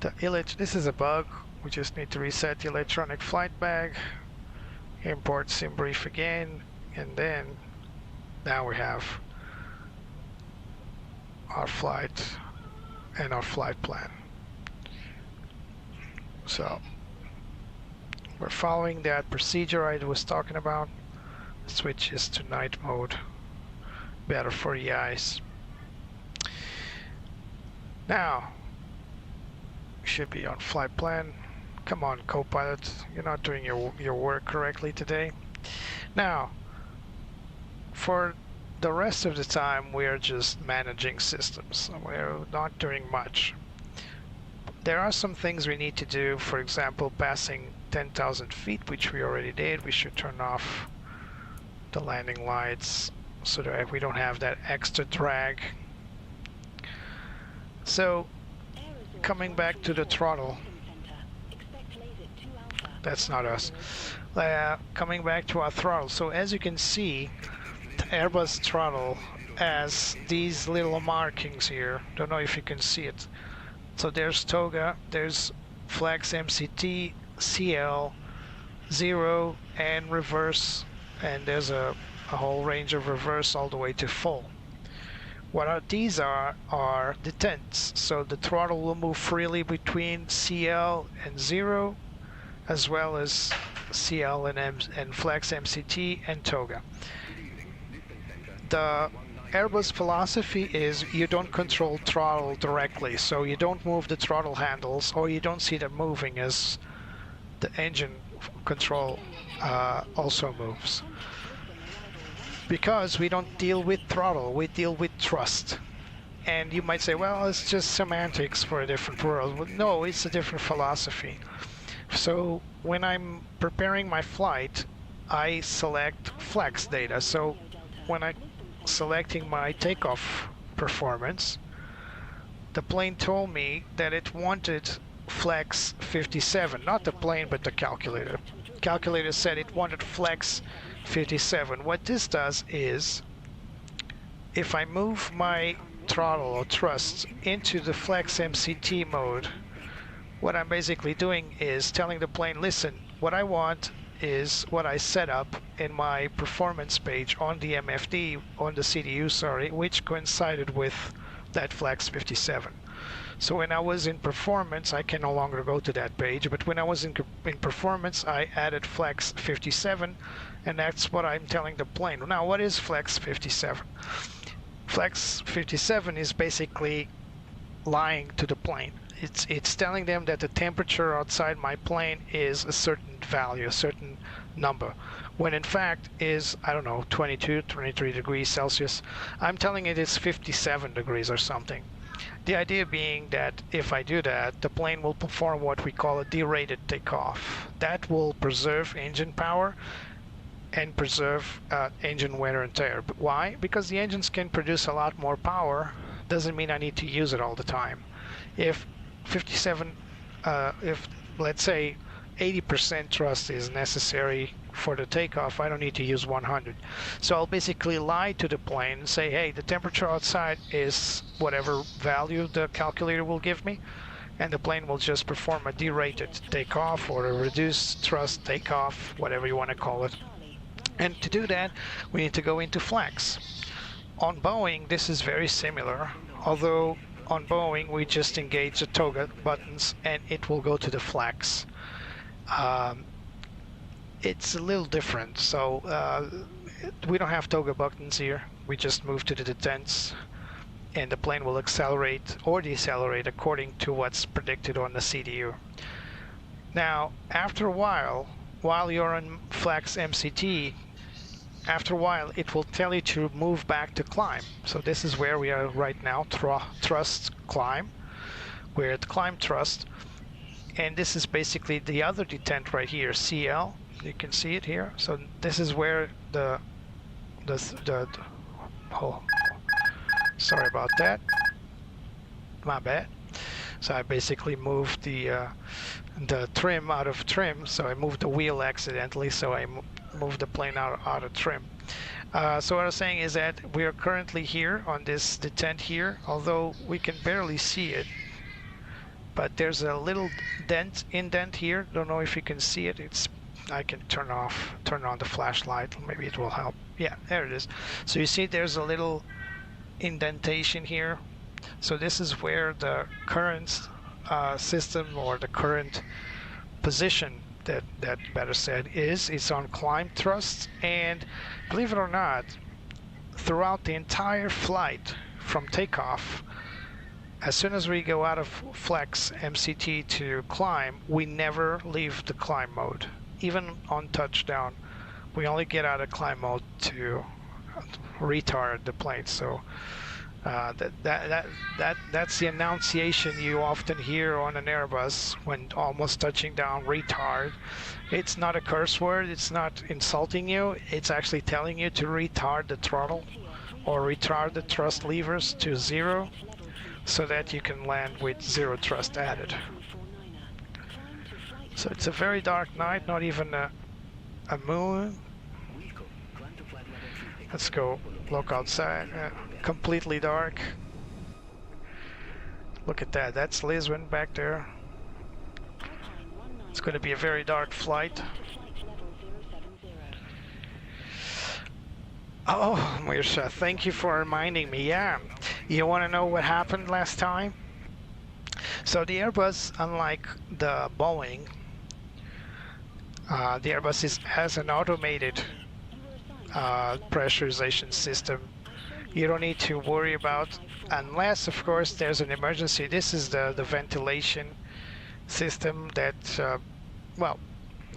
the this is a bug. We just need to reset the electronic flight bag, import Simbrief again, and then now we have our flight and our flight plan. So we're following that procedure I was talking about. Switches to night mode, better for the eyes. Now should be on flight plan. Come on, co-pilot, you're not doing your work correctly today. Now for the rest of the time we are just managing systems. We're not doing much. There are some things we need to do. For example, passing 10,000 feet, which we already did. We should turn off the landing lights so that we don't have that extra drag. So coming back to the throttle, that's not us. Coming back to our throttle. So as you can see, the Airbus throttle has these little markings here. Don't know if you can see it. So there's Toga, there's Flex MCT, CL, 0, and reverse, and there's a whole range of reverse all the way to full. What these are detents, so the throttle will move freely between CL and 0, as well as CL and Flex MCT and Toga. The Airbus philosophy is you don't control throttle directly, so you don't move the throttle handles or you don't see them moving as the engine control also moves. Because we don't deal with throttle, we deal with thrust. And you might say, well, it's just semantics for a different world. Well, no, it's a different philosophy. So when I'm preparing my flight, I select flex data. So when I selecting my takeoff performance, the plane told me that it wanted flex 57, not the plane but the calculator. Calculator said it wanted flex 57. What this does is, if I move my throttle or thrust into the flex MCT mode, what I'm basically doing is telling the plane, listen, what I want is what I set up in my performance page on the MFD, on the CDU, sorry, which coincided with that flex 57. So when I was in performance, I can no longer go to that page, but when I was in performance, I added flex 57, and that's what I'm telling the plane. Now, what is flex 57? Flex 57 is basically lying to the plane. It's telling them that the temperature outside my plane is a certain value, a certain number, when in fact is, I don't know, 22, 23 degrees Celsius. I'm telling it it's 57 degrees or something. The idea being that if I do that, the plane will perform what we call a derated takeoff. That will preserve engine power and preserve engine wear and tear. But why? Because the engines can produce a lot more power. Doesn't mean I need to use it all the time. If 57, if let's say 80% thrust is necessary for the takeoff, I don't need to use 100. So I'll basically lie to the plane and say, hey, the temperature outside is whatever value the calculator will give me, and the plane will just perform a derated takeoff or a reduced thrust takeoff, whatever you want to call it. And to do that, we need to go into flex. On Boeing, this is very similar, although on Boeing we just engage the Toga buttons and it will go to the flex. It's a little different, so we don't have Toga buttons here. We just move to the detents and the plane will accelerate or decelerate according to what's predicted on the CDU. Now after a while you're on flex MCT, after a while it will tell you to move back to climb. So this is where we are right now, thrust climb. We're at climb thrust, and this is basically the other detent right here, CL. You can see it here. So this is where the oh, sorry about that, my bad. So I basically moved the trim out of trim, so I moved the wheel accidentally, so I moved the plane out of trim. So what I was saying is that we are currently here on this detent here, although we can barely see it, but there's a little indent here. Don't know if you can see it. I can turn on the flashlight, maybe it will help. Yeah, there it is. So you see there's a little indentation here. So this is where the current system, or the current position that better said is. It's on climb thrust, and believe it or not, throughout the entire flight from takeoff, as soon as we go out of flex MCT to climb, we never leave the climb mode. Even on touchdown, we only get out of climb mode to retard the plane. So that's the annunciation you often hear on an Airbus when almost touching down, retard. It's not a curse word, it's not insulting you, it's actually telling you to retard the throttle or retard the thrust levers to 0 so that you can land with 0 thrust added. So it's a very dark night, not even a moon. Let's go look outside. Completely dark. Look at that, that's Lisbon back there. It's going to be a very dark flight. Oh, Mirsha, thank you for reminding me. Yeah, you want to know what happened last time? So the Airbus, unlike the Boeing, the Airbus has an automated pressurization system. You don't need to worry about, unless of course there's an emergency. This is the ventilation system that, well,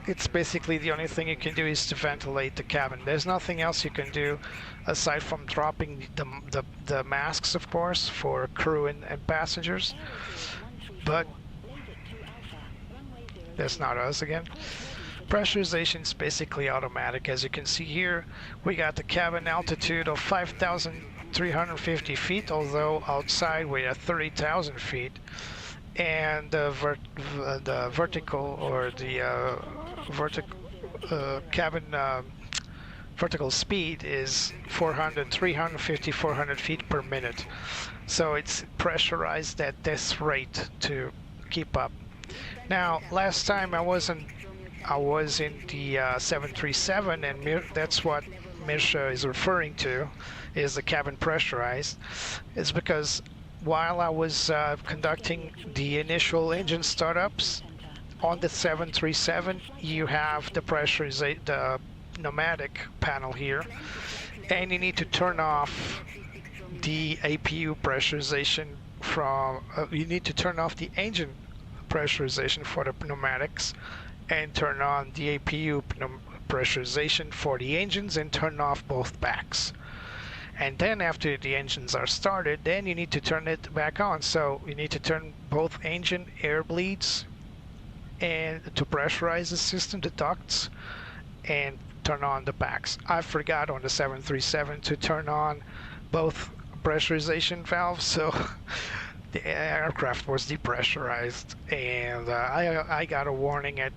it's basically the only thing you can do is to ventilate the cabin. There's nothing else you can do aside from dropping the masks, of course, for crew and passengers. But that's not us again. Pressurization is basically automatic. As you can see here, we got the cabin altitude of 5,350 feet, although outside we're at 30,000 feet, and the vertical, or the cabin vertical speed is 350, 400 feet per minute. So it's pressurized at this rate to keep up. Now, last time I was in the 737, and that's what Mirsha is referring to, is the cabin pressurized. It's because while I was conducting the initial engine startups on the 737, you have the pneumatic panel here, and you need to turn off the APU pressurization from, you need to turn off the engine pressurization for the pneumatics and turn on the APU pressurization for the engines and turn off both backs. And then after the engines are started, then you need to turn it back on. So you need to turn both engine air bleeds and to pressurize the system, the ducts, and turn on the backs. I forgot on the 737 to turn on both pressurization valves, so the aircraft was depressurized, and I got a warning at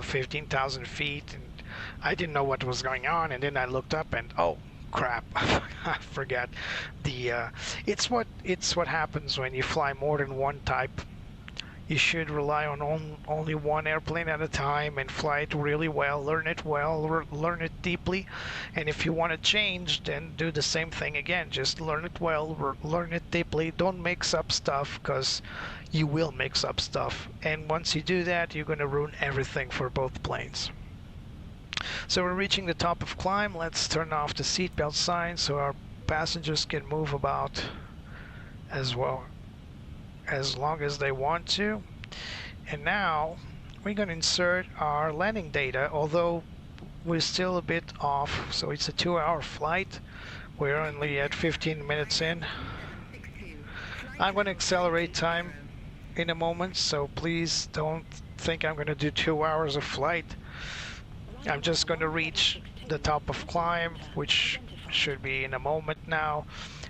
15,000 feet, and I didn't know what was going on, and then I looked up and oh crap, I forgot the it's what happens when you fly more than one type. You should rely on only one airplane at a time and fly it really well, learn it deeply. And if you want to change, then do the same thing again. Just learn it well, learn it deeply. Don't mix up stuff, because you will mix up stuff. And once you do that, you're going to ruin everything for both planes. So we're reaching the top of climb. Let's turn off the seatbelt sign so our passengers can move about as well, as long as they want to. And now we're going to insert our landing data, although we're still a bit off, so it's a 2-hour flight. We're only at 15 minutes in. I'm going to accelerate time in a moment, so please don't think I'm going to do 2 hours of flight. I'm just going to reach the top of climb, which should be in a moment now.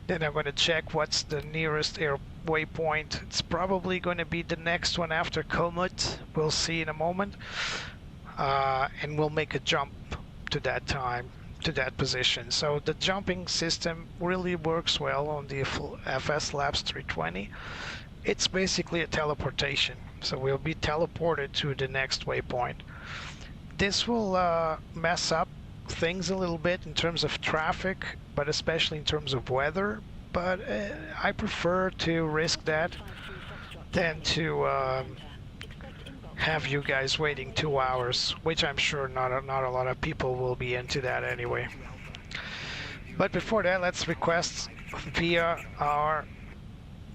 Then I'm going to check what's the nearest air waypoint. It's probably going to be the next one after Komoot. We'll see in a moment. And we'll make a jump to that time, to that position. So the jumping system really works well on the FS Labs 320. It's basically a teleportation. So we'll be teleported to the next waypoint. This will mess up things a little bit in terms of traffic, but especially in terms of weather. But I prefer to risk that than to have you guys waiting 2 hours, which I'm sure not a lot of people will be into that anyway. But before that, let's request via our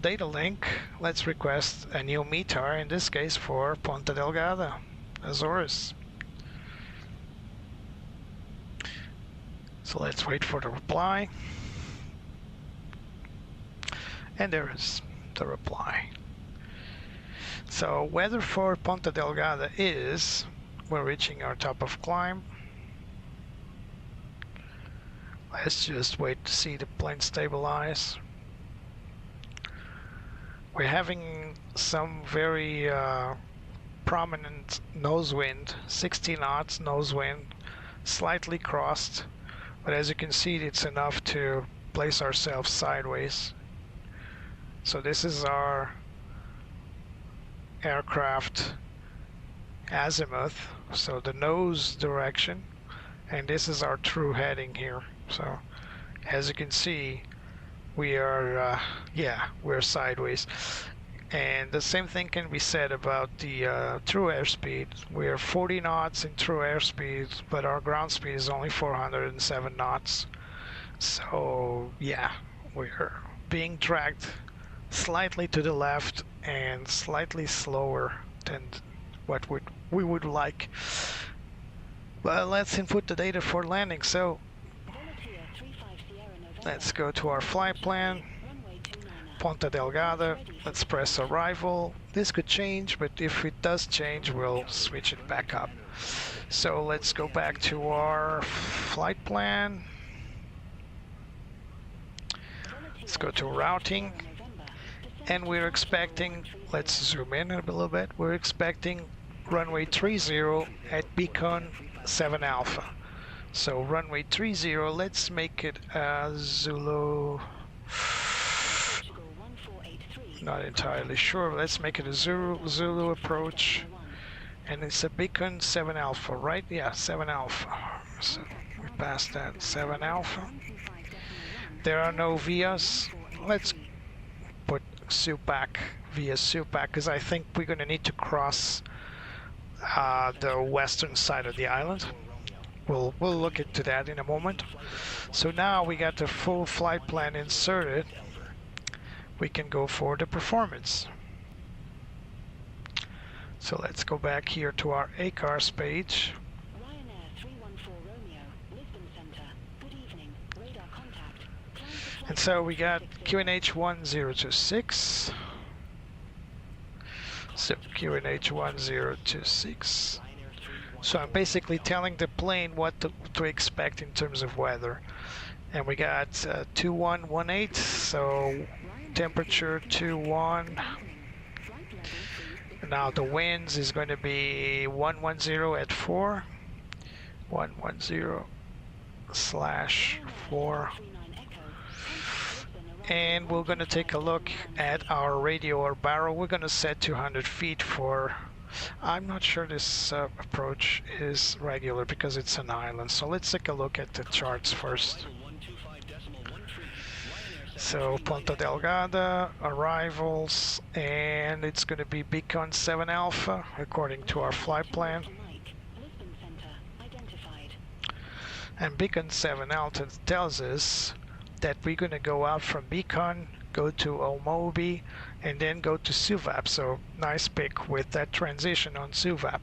data link, let's request a new METAR, in this case for Ponta Delgada, Azores. So let's wait for the reply. And there is the reply. So weather for Ponta Delgada is, we're reaching our top of climb. Let's just wait to see the plane stabilize. We're having some very prominent nose wind, 60 knots nose wind, slightly crossed. But as you can see, it's enough to place ourselves sideways. So this is our aircraft azimuth, so the nose direction, and this is our true heading here. So as you can see, we are we're sideways. And the same thing can be said about the true airspeed. We are 40 knots in true airspeed, but our ground speed is only 407 knots. So yeah, we're being dragged slightly to the left and slightly slower than what we would like. But let's input the data for landing. So let's go to our flight plan. Ponta Delgada, let's press arrival. This could change, but if it does change, we'll switch it back up. So let's go back to our flight plan. Let's go to routing. And we're expecting, let's zoom in a little bit, we're expecting runway 30 at beacon 7 Alpha. So runway 30, let's make it Zulu. Not entirely sure. Let's make it a Zulu approach, and it's a beacon 7 Alpha, right? Yeah, 7 Alpha. So we passed that 7 Alpha. There are no vias. Let's put Supac via Supac, because I think we're going to need to cross the western side of the island. We'll look into that in a moment. So now we got the full flight plan inserted. We can go for the performance. So let's go back here to our ACARS page. Ryanair 314 Lisbon Center. Good evening. Radar contact. And so we got QNH 1026. So QNH 1026. So I'm basically telling the plane what to expect in terms of weather. And we got 2118, so temperature 21. Now the winds is going to be 110 at 4. 110/4. And we're going to take a look at our radio or barrel. We're going to set 200 feet for, I'm not sure this approach is regular because it's an island. So let's take a look at the charts first. So Ponta Delgada, arrivals, and it's going to be beacon 7 Alpha according to our flight plan. And beacon 7 Alpha tells us that we're going to go out from beacon, go to Omobi, and then go to Suvap. So nice pick with that transition on Suvap.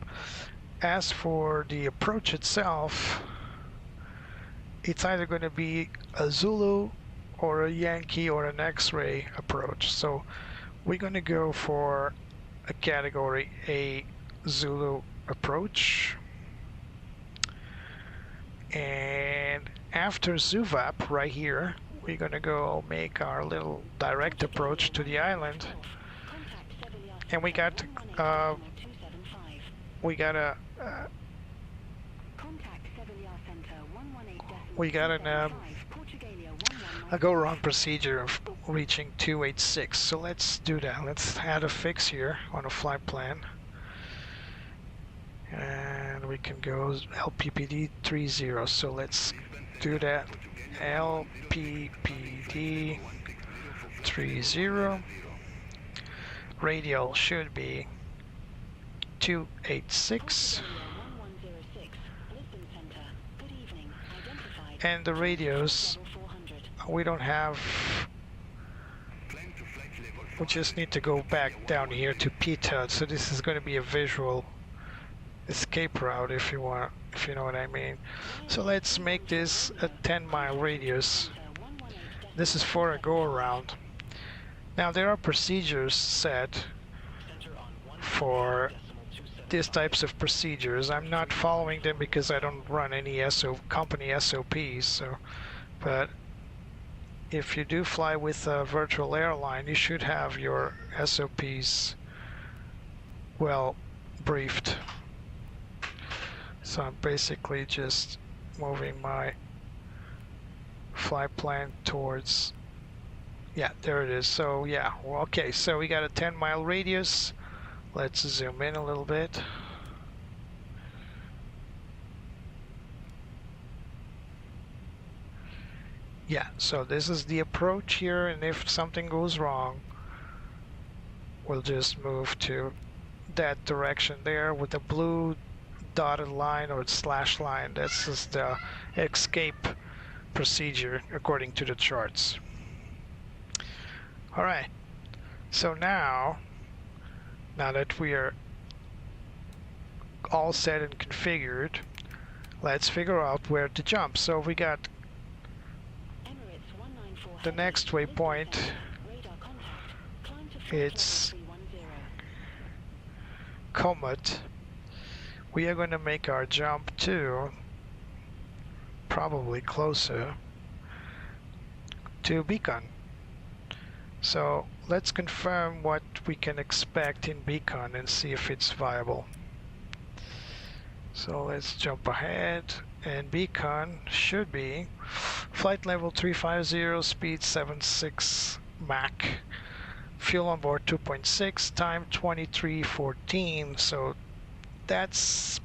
as for the approach itself, it's either going to be a Zulu or a Yankee or an X-ray approach. So we're going to go for a category A Zulu approach. And after Zuvap right here, we're going to go make our little direct approach to the island. And we got a go-around procedure of reaching 286. So let's do that. Let's add a fix here on a flight plan. And we can go LPPD 30. So let's do that. LPPD 30. Radial should be 286. And the radios, we don't have, we just need to go back down here to PTUD. So this is going to be a visual escape route if you want, if you know what I mean. So let's make this a 10-mile radius. This is for a go-around. Now there are procedures set for these types of procedures. I'm not following them because I don't run any company SOPs. So, but if you do fly with a virtual airline, you should have your SOPs well briefed. So I'm basically just moving my flight plan towards, yeah, there it is. So yeah, well, okay, so we got a 10-mile radius. Let's zoom in a little bit. Yeah, so this is the approach here, and if something goes wrong, we'll just move to that direction there with the blue dotted line or slash line. This is the escape procedure according to the charts. Alright, so now that we are all set and configured, let's figure out where to jump. So we got the next waypoint, it's Comet. We are going to make our jump to probably closer to Beacon. So let's confirm what we can expect in Beacon and see if it's viable. So let's jump ahead, and Beacon should be flight level 350, speed 76 Mach, fuel on board 2.6, time 23:14. So that's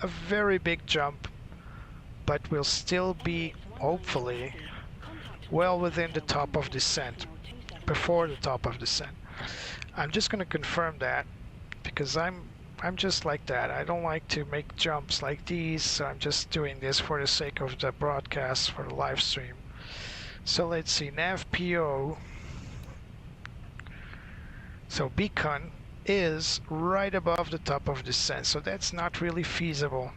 a very big jump, but we'll still be hopefully well within the top of descent, before the top of descent. I'm just going to confirm that because I'm just like that. I don't like to make jumps like these, so I'm just doing this for the sake of the broadcast, for the live stream. So let's see, nav PO. So Beacon is right above the top of descent, so that's not really feasible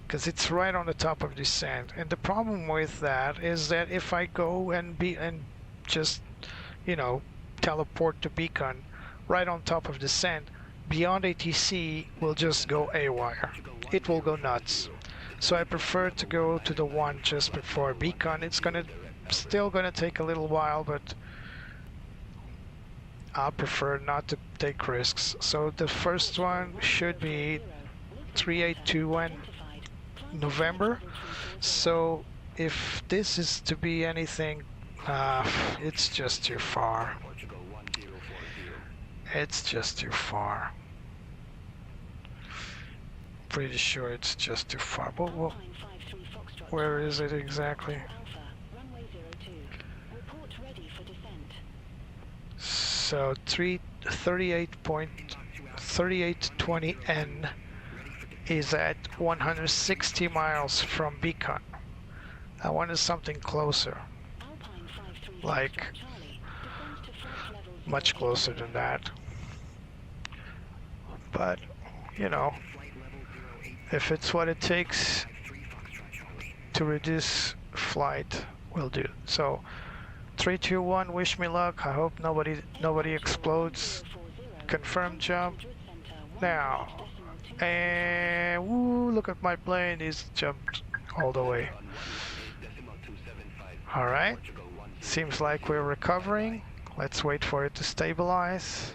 because it's right on the top of descent. And the problem with that is that if I go and just, you know, teleport to Beacon right on top of descent, beyond ATC will just go AWire. It will go nuts. So I prefer to go to the one just before Beacon. It's still gonna take a little while, but I prefer not to take risks. So the first one should be 3821 November. So if this is to be anything, it's just too far. It's just too far. Pretty sure it's just too far. Well, where is it exactly? So 3820N is at 160 miles from Beacon. I wanted something closer, like much closer than that. But you know, if it's what it takes to reduce flight, we'll do it. So 321, wish me luck. I hope nobody explodes. Confirm jump now. And woo, look at my plane, he's jumped all the way. Alright, seems like we're recovering. Let's wait for it to stabilize.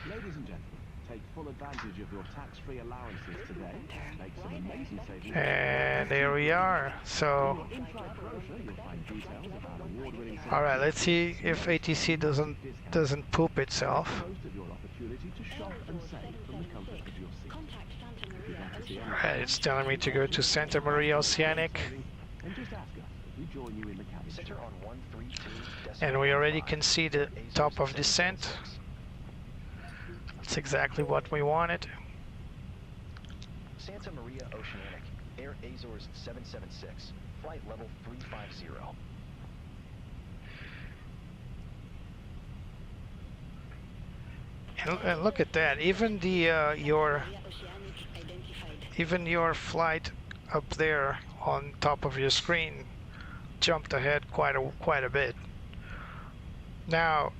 Ladies and gentlemen, take full advantage of your tax-free allowances today. Make some amazing savings. And there we are. So, In-flight brochure, you'll find details about award-winning alright, let's see if ATC doesn't poop itself. most of your opportunity to shop and save from the comfort of your seat. Contact Santa If you'd Maria like to see Oceanic. Alright, it's telling me to go to Santa Maria Oceanic. and just ask us if we join you in the cabin. Center on 132. And we already can see the top of descent. That's exactly what we wanted. Santa Maria Oceanic, Air Azores 776, flight level 350. And look at that. Even the your Maria Oceanic identified. even your flight up there on top of your screen jumped ahead quite a bit. Now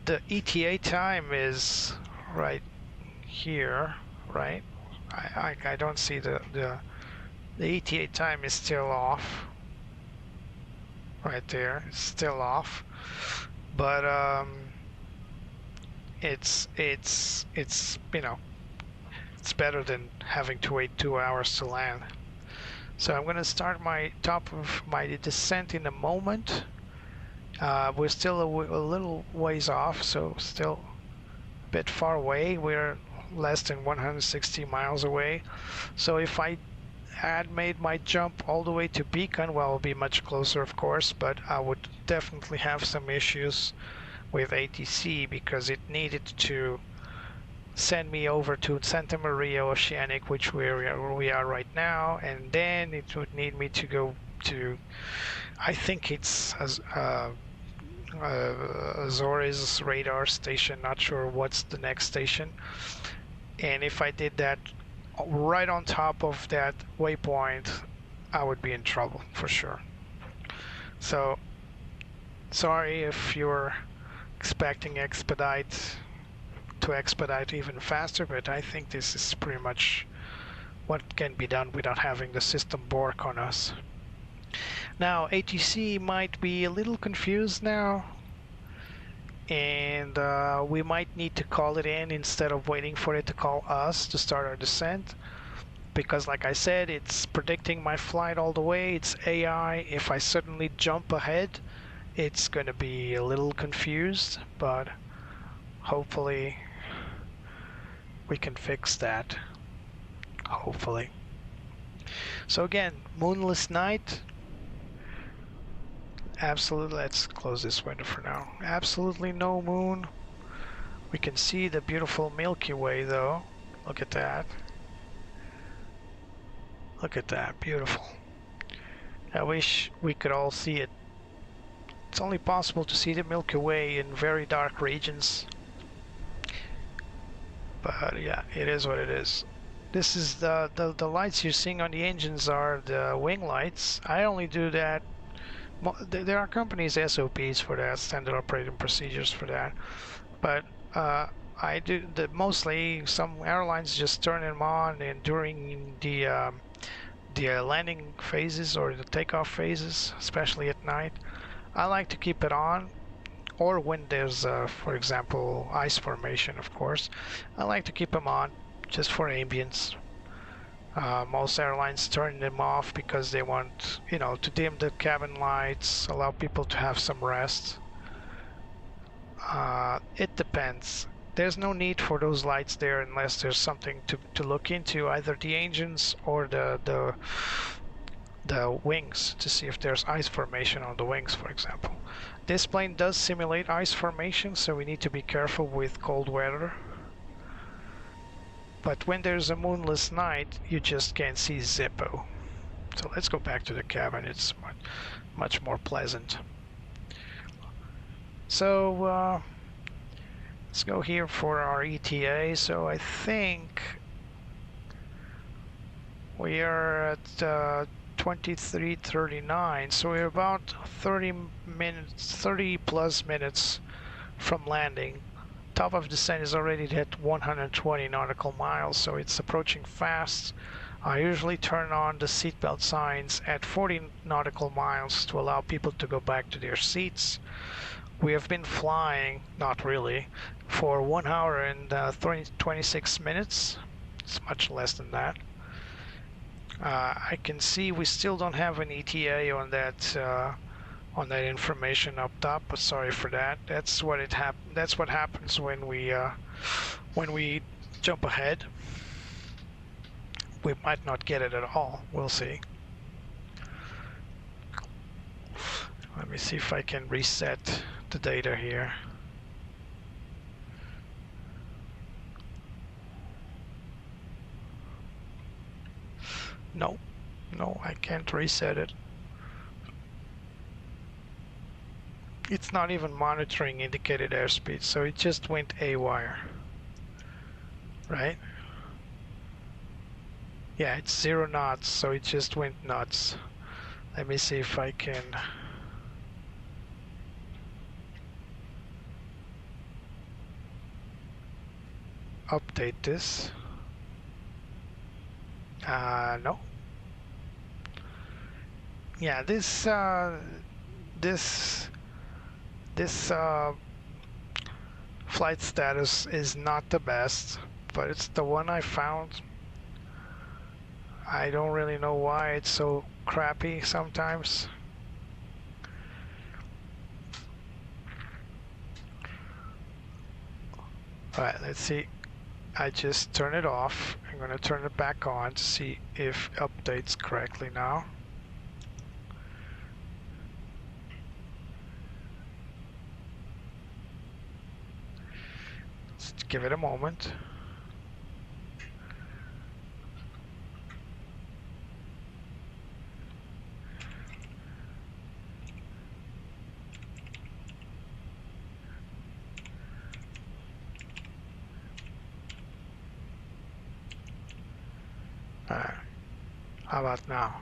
the ETA time is right here, right? I don't see the ETA time is still off. Right there, it's still off. But it's you know, it's better than having to wait 2 hours to land. So I'm gonna start my top of my descent in a moment. We're still a little ways off, so still a bit far away. We're less than 160 miles away. So if I had made my jump all the way to Beacon, well, it'll be much closer, of course, but I would definitely have some issues with ATC because it needed to send me over to Santa Maria Oceanic, which we are right now, and then it would need me to go to, I think it's Azores radar station, not sure what's the next station. And if I did that right on top of that waypoint, I would be in trouble for sure. So sorry if you're expecting to expedite even faster, but I think this is pretty much what can be done without having the system bork on us. Now ATC might be a little confused now, and we might need to call it in instead of waiting for it to call us to start our descent, because like I said, it's predicting my flight all the way. It's AI. If I suddenly jump ahead, it's gonna be a little confused, but hopefully we can fix that, hopefully. So again, moonless night. Absolutely, let's close this window for now. Absolutely no moon. We can see the beautiful Milky Way though. Look at that. Look at that, beautiful. I wish we could all see it. It's only possible to see the Milky Way in very dark regions. But yeah, it is what it is. This is the lights you're seeing on the engines are the wing lights. I only do that. There are companies SOPs for that, standard operating procedures for that. But I do mostly some airlines just turn them on, and during the landing phases or the takeoff phases, especially at night, I like to keep it on. Or when there's, for example, ice formation, of course, I like to keep them on just for ambience. Most airlines turn them off because they want, you know, to dim the cabin lights, allow people to have some rest. It depends. There's no need for those lights there unless there's something to look into, either the engines or the wings, to see if there's ice formation on the wings, for example. This plane does simulate ice formation, so we need to be careful with cold weather. But when there's a moonless night, you just can't see Zippo. So let's go back to the cabin. It's much more pleasant. So let's go here for our ETA. So I think We are at 23:39, so we're about 30 plus minutes from landing. Top of descent is already at 120 nautical miles, so it's approaching fast. I usually turn on the seatbelt signs at 40 nautical miles to allow people to go back to their seats. We have been flying, not really, for 1 hour and 26 minutes. It's much less than that. I can see we still don't have an ETA on that information up top. But sorry for that. That's what happens when we jump ahead. We might not get it at all. We'll see. Let me see if I can reset the data here. No, I can't reset it. It's not even monitoring indicated airspeed, so it just went haywire. Right? Yeah, it's 0 knots, so it just went nuts. Let me see if I can update this. No. Yeah, this flight status is not the best, but it's the one I found. I don't really know why it's so crappy sometimes. Alright, let's see. I just turn it off. I'm going to turn it back on to see if it updates correctly now. Let's give it a moment. How about now?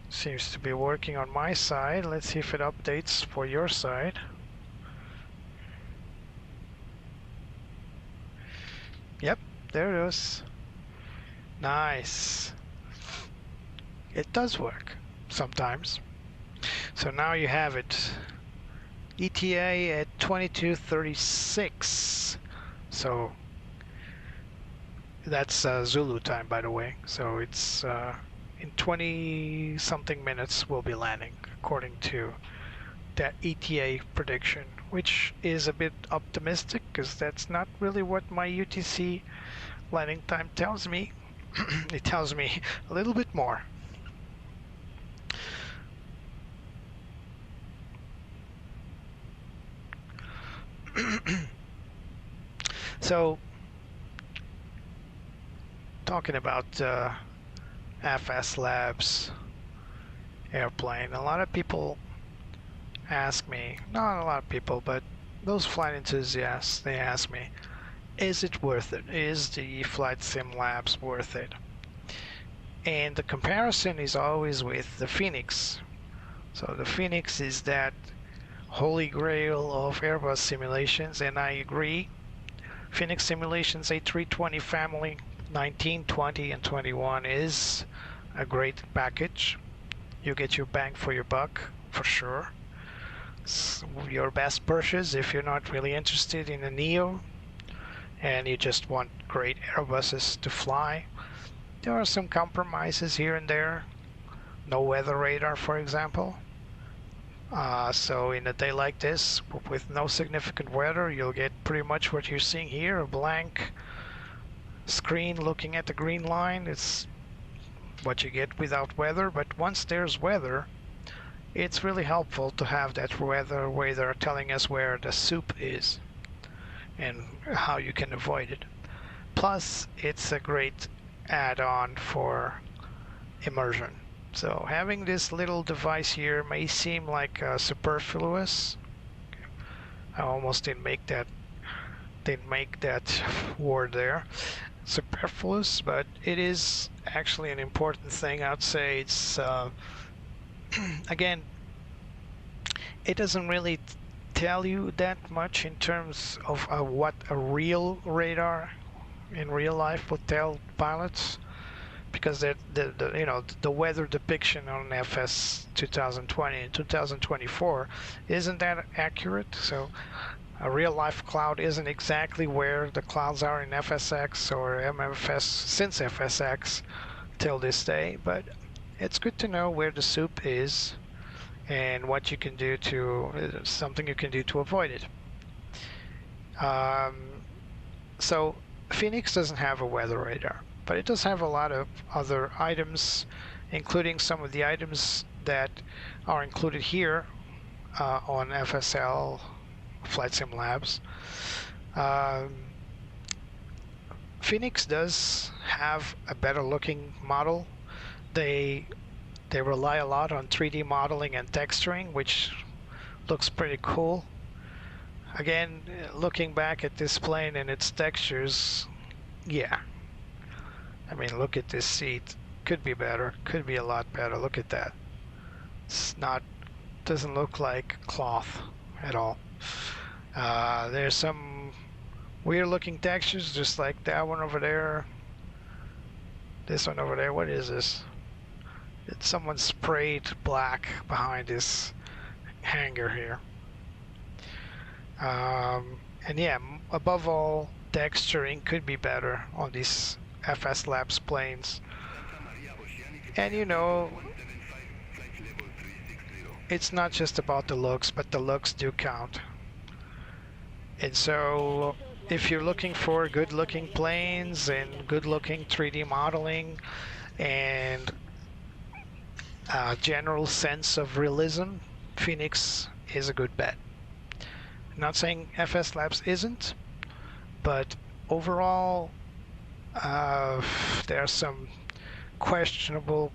Seems to be working on my side. Let's see if it updates for your side. Yep, there it is. Nice. It does work sometimes. So now you have it. ETA at 22:36. So that's Zulu time, by the way. So it's in 20 something minutes we'll be landing, according to that ETA prediction, which is a bit optimistic because that's not really what my UTC landing time tells me. It tells me a little bit more. So talking about FS Labs airplane, a lot of people ask me, not a lot of people, but those flight enthusiasts, they ask me, is it worth it? Is the Flight Sim Labs worth it? And the comparison is always with the Phoenix. So the Phoenix is that holy grail of Airbus simulations, and I agree. Phoenix Simulations A320 family 19, 20, and 21 is a great package. You get your bang for your buck, for sure. It's your best purchase if you're not really interested in a Neo and you just want great Airbuses to fly. There are some compromises here and there. No weather radar, for example. So in a day like this, with no significant weather, you'll get pretty much what you're seeing here, a blank screen looking at the green line. It's what you get without weather, but once there's weather, it's really helpful to have that weather radar telling us where the soup is and how you can avoid it. Plus, it's a great add-on for immersion. So having this little device here may seem like superfluous. I almost didn't make that word there. superfluous, but it is actually an important thing. I'd say it's again, it doesn't really tell you that much in terms of what a real radar in real life will tell pilots, because the weather depiction on FS 2020 and 2024 isn't that accurate. So a real life cloud isn't exactly where the clouds are in FSX or MFS since FSX till this day, but it's good to know where the soup is and what you can do to something you can do to avoid it. So Phoenix doesn't have a weather radar, but it does have a lot of other items, including some of the items that are included here on FSL Flight Sim Labs. Phoenix does have a better looking model. They rely a lot on 3D modeling and texturing, which looks pretty cool. Again, looking back at this plane and its textures, yeah. I mean, look at this seat. Could be better. Could be a lot better. Look at that. It's not, doesn't look like cloth at all. There's some weird looking textures, just like that one over there. This one over there. What is this? It's someone sprayed black behind this hanger here. And yeah, above all, texturing could be better on these FS Labs planes. And you know, it's not just about the looks, but the looks do count. And so if you're looking for good looking planes and good looking 3D modeling and a general sense of realism, Phoenix is a good bet. Not saying FS Labs isn't, but overall there are some questionable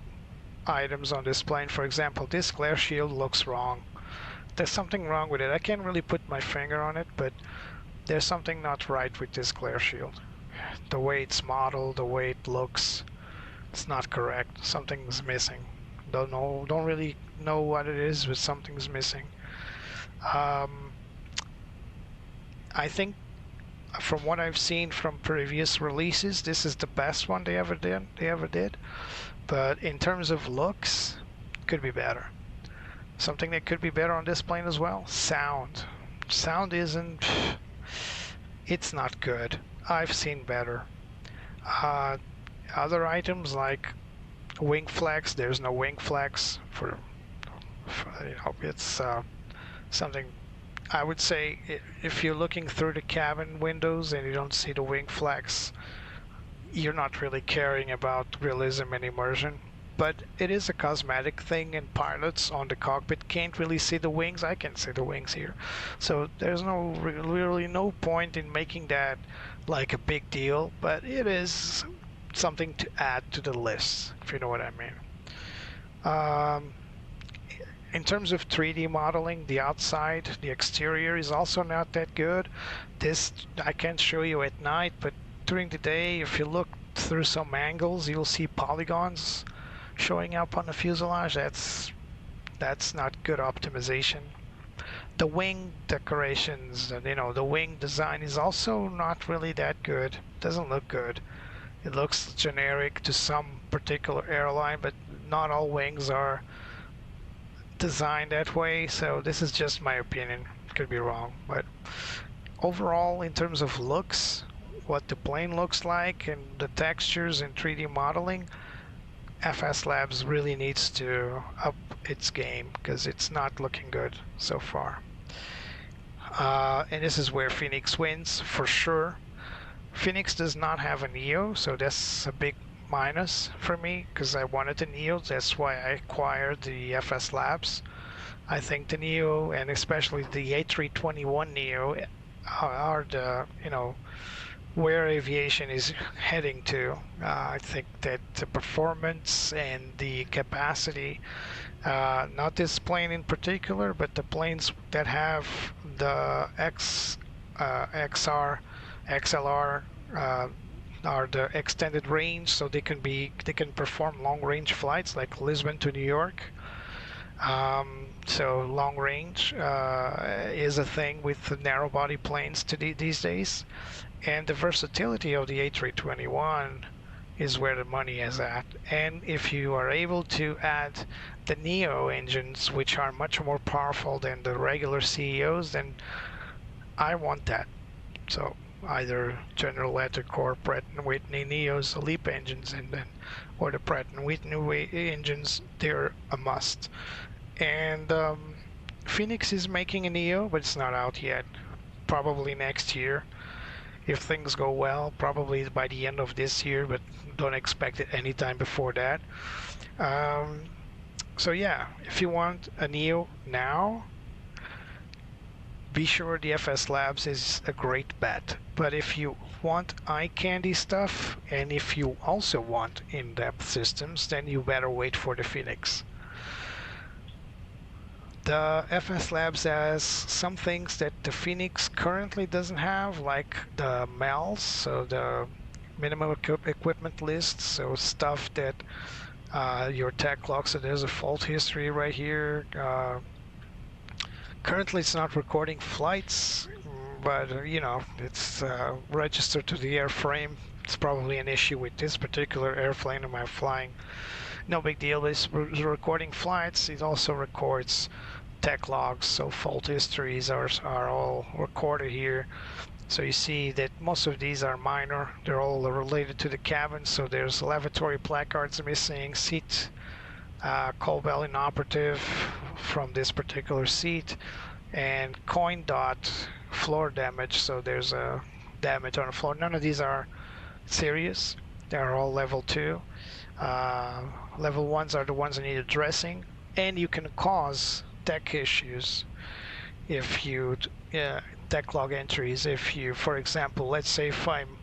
items on this plane. For example, this glare shield looks wrong. There's something wrong with it. I can't really put my finger on it, but there's something not right with this glare shield. The way it's modeled, the way it looks, it's not correct. Something's missing. Don't really know what it is, but something's missing. I think from what I've seen from previous releases, this is the best one they ever did. But in terms of looks, could be better. Something that could be better on this plane as well, sound. Sound isn't, it's not good. I've seen better. Other items like wing flex, there's no wing flex for you know, it's something. I would say if you're looking through the cabin windows and you don't see the wing flex, you're not really caring about realism and immersion. But it is a cosmetic thing, and pilots on the cockpit can't really see the wings. I can see the wings here. So there's really no point in making that like a big deal, but it is something to add to the list, if you know what I mean. In terms of 3D modeling, the outside, the exterior is also not that good. This I can't show you at night, but during the day, if you look through some angles, you'll see polygons showing up on the fuselage. That's not good optimization. The wing decorations, and you know, the wing design is also not really that good. Doesn't look good. It looks generic to some particular airline, but not all wings are designed that way. So this is just my opinion. Could be wrong, but overall, in terms of looks, what the plane looks like and the textures and 3D modeling, FS Labs really needs to up its game because it's not looking good so far. And this is where Phoenix wins for sure. Phoenix does not have a Neo, so that's a big minus for me because I wanted a Neo. That's why I acquired the FS Labs. I think the Neo and especially the A321neo are the, you know, where aviation is heading to. I think that the performance and the capacity, not this plane in particular, but the planes that have the XLR are the extended range, so they can perform long range flights like Lisbon to New York. So long range is a thing with the narrow body planes these days, and the versatility of the A321 is where the money is at. And if you are able to add the Neo engines, which are much more powerful than the regular CEOs, then I want that. So either General Electric or Pratt & Whitney Neos, the LEAP engines, and then or the Pratt & Whitney engines, they're a must. And Phoenix is making a Neo, but it's not out yet. Probably next year, if things go well. Probably by the end of this year, but don't expect it anytime before that. So yeah, if you want a Neo now, be sure the FS Labs is a great bet. But if you want eye candy stuff, and if you also want in-depth systems, then you better wait for the Phoenix. The FS Labs has some things that the Phoenix currently doesn't have, like the MELs, so the minimum equipment list, so stuff that your tech log, so there's a fault history right here. Currently it's not recording flights, but you know, it's registered to the airframe. It's probably an issue with this particular airplane I'm flying. No big deal. It's recording flights. It also records tech logs, so fault histories are all recorded here. So you see that most of these are minor. They're all related to the cabin. So there's lavatory placards missing, seat coal bell inoperative from this particular seat, and coin dot floor damage. So there's a damage on the floor. None of these are serious. They're all level 2. Level 1s are the ones that need addressing, and you can cause tech issues if you tech log entries. If you, for example, let's say if I'm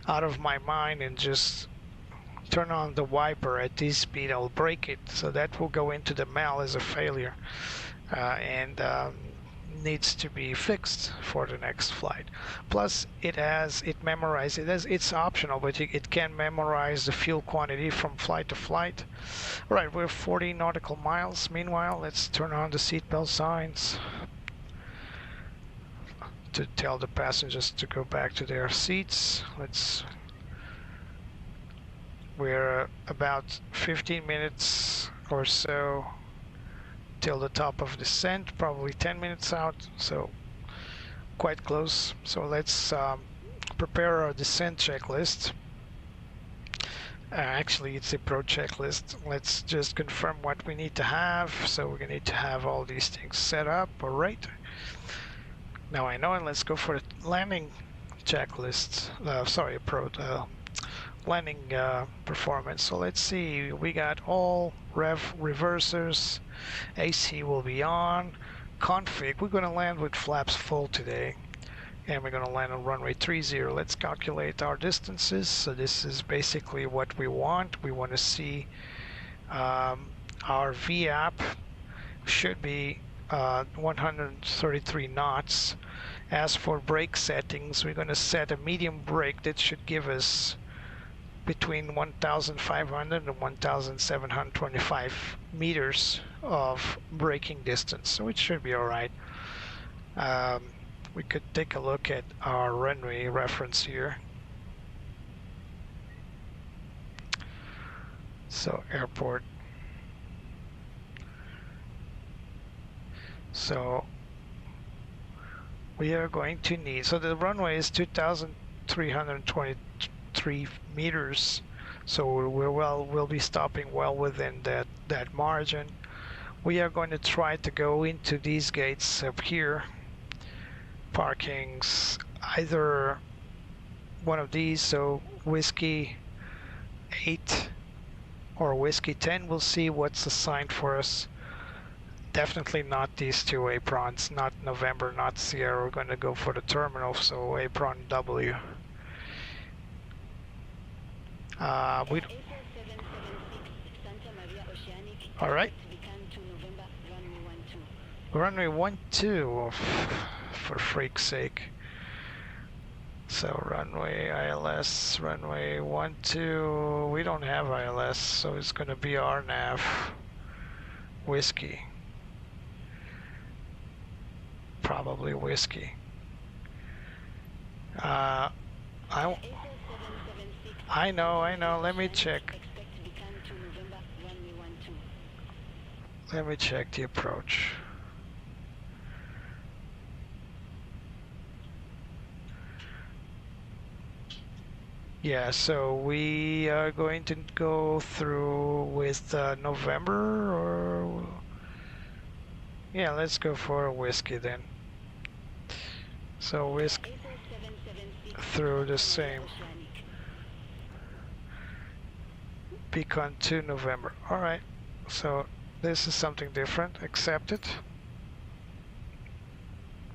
out of my mind and just turn on the wiper at this speed, I'll break it, so that will go into the MEL as a failure, and needs to be fixed for the next flight. Plus it's optional, but it can memorize the fuel quantity from flight to flight. All right, we're 40 nautical miles. Meanwhile, let's turn on the seatbelt signs to tell the passengers to go back to their seats. We're about 15 minutes or so till the top of descent, probably 10 minutes out, so quite close. So let's prepare our descent checklist. Actually, it's a pro checklist. Let's just confirm what we need to have. So we're going to need to have all these things set up. All right. Now I know, and let's go for the landing checklist. Landing performance. So let's see, we got all reversers, AC will be on, config, we're going to land with flaps full today, and we're going to land on runway 30. Let's calculate our distances. So this is basically what we want. We want to see our VAP should be 133 knots. As for brake settings, we're going to set a medium brake that should give us between 1,500 and 1,725 meters of braking distance, so it should be all right. We could take a look at our runway reference here. So airport. So we are going to need, so the runway is 2,323 meters, so we'll be stopping well within that margin. We are going to try to go into these gates up here, parkings, either one of these, so Whiskey 8 or Whiskey 10. We'll see what's assigned for us. Definitely not these two aprons, not November, not Sierra. We're going to go for the terminal, so apron W. All right. Runway 12, for freak's sake. So runway ILS, runway 12, we don't have ILS, so it's going to be RNAV whiskey. Probably whiskey. I know, let me check. Let me check the approach. Yeah, so we are going to go through with November, or yeah, let's go for a whiskey then. So whiskey through the same beacon to November. All right, so this is something different. Accept it.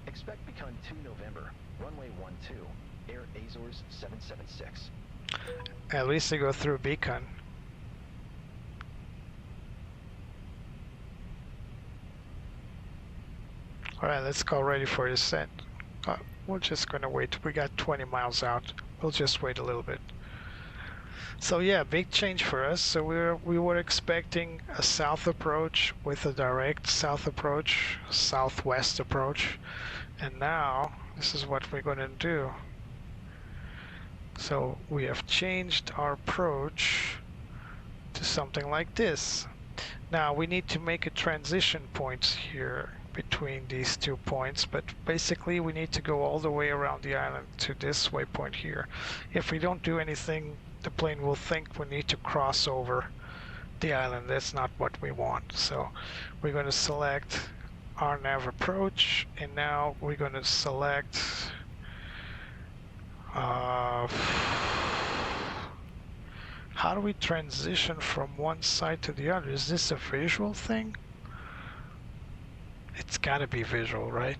Expect beacon 2 November, runway 12, Air Azores 776. At least they go through beacon. All right, let's go ready for descent. We're just gonna wait. We got 20 miles out. We'll just wait a little bit. So yeah, big change for us. So we were expecting a south approach with a direct south approach, southwest approach, and now this is what we're gonna do. So we have changed our approach to something like this. Now we need to make a transition point here between these 2 points, but basically we need to go all the way around the island to this waypoint here. If we don't do anything, the plane will think we need to cross over the island. That's not what we want. So we're going to select our nav approach, and now we're going to select how do we transition from one side to the other? Is this a visual thing? It's gotta be visual, right?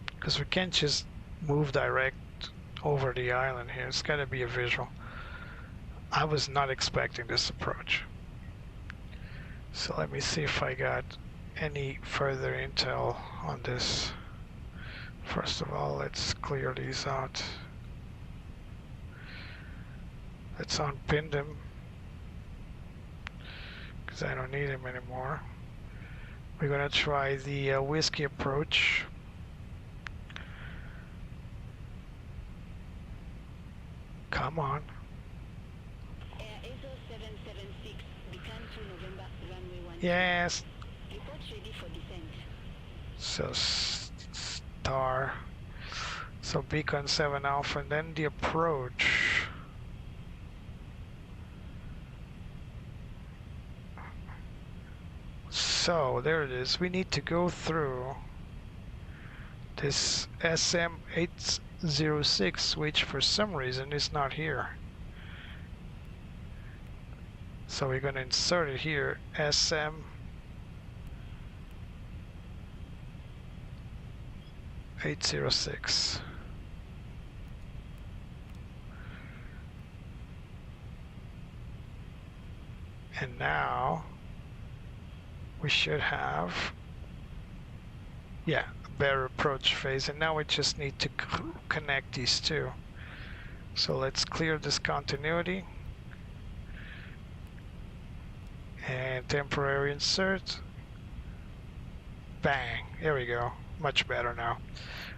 Because we can't just move direct over the island here. It's gotta be a visual. I was not expecting this approach. So let me see if I got any further intel on this. First of all, let's clear these out. Let's unpin them, because I don't need them anymore. We're gonna try the whiskey approach. Come on. Air Azores 776, beacon to November, runway 12. Yes. Report ready for descent. So star. So beacon 7 alpha, and then the approach. So there it is. We need to go through this SM806, which for some reason is not here. So we're going to insert it here, SM806. And now we should have, yeah, a better approach phase, and now we just need to connect these two. So let's clear this continuity and temporary insert. Bang, there we go, much better now.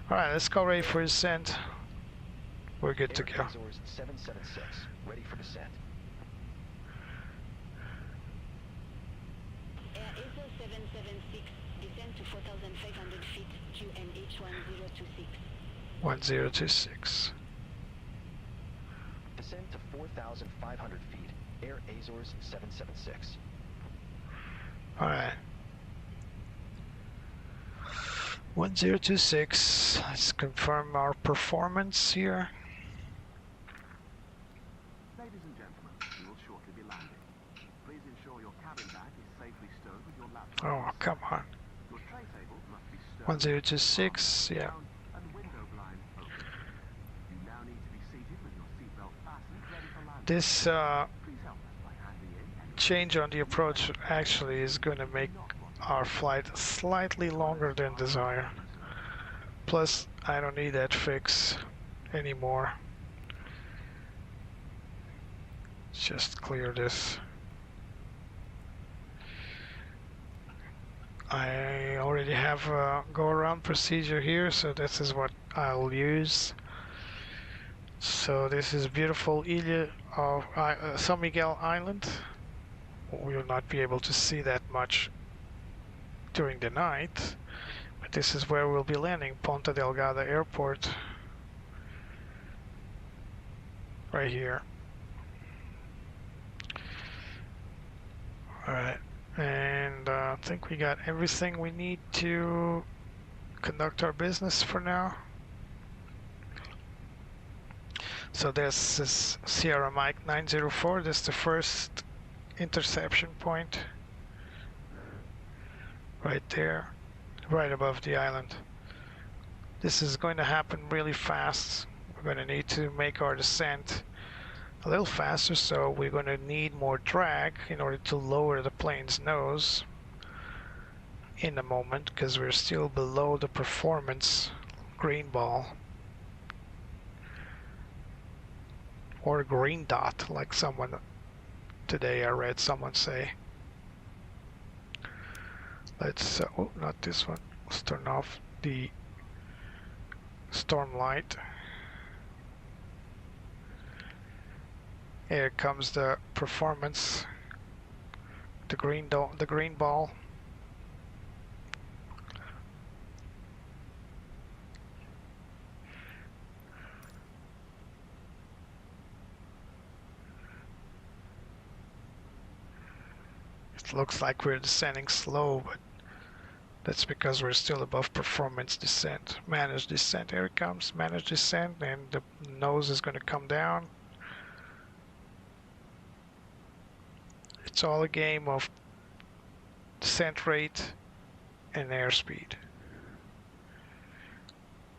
All right, let's go ready for descent. We're good to go. Air Azores 776, ready for descent. Air Azores 776, descend to 4,500 feet, QNH 1026. 1026. Descend to 4,500 feet, Air Azores 776. All right. 1026. Let's confirm our performance here. Ladies and gentlemen, we will shortly be landing. Please ensure your cabin bag is safely stowed with your laptop. Oh, come on. Your tray table must be stowed 1026, yeah. down and window blind open. You now need to be seated with your seatbelt fastened, ready for landing. This Please help us by handing in any change on the approach actually is going to make our flight slightly longer than desired. Plus, I don't need that fix. anymore. Just clear this. I already have a go-around procedure here, so this is what I'll use. So this is beautiful Ilha of San Miguel Island. We will not be able to see that much during the night, but this is where we'll be landing, Ponta Delgada Airport, right here. Alright, and I think we got everything we need to conduct our business for now. So this is Sierra Mike 904, this is the first interception point. Right there, right above the island. This is going to happen really fast. We're going to need to make our descent a little faster, so we're going to need more drag in order to lower the plane's nose in a moment, because we're still below the performance green ball, or green dot, like someone today I read someone say. Let's oh, not this one. Let's turn off the storm light. Here comes the performance, the green ball. It looks like we're descending slow, but that's because we're still above performance descent. Manage descent, here it comes, manage descent, and the nose is going to come down. It's all a game of descent rate and airspeed.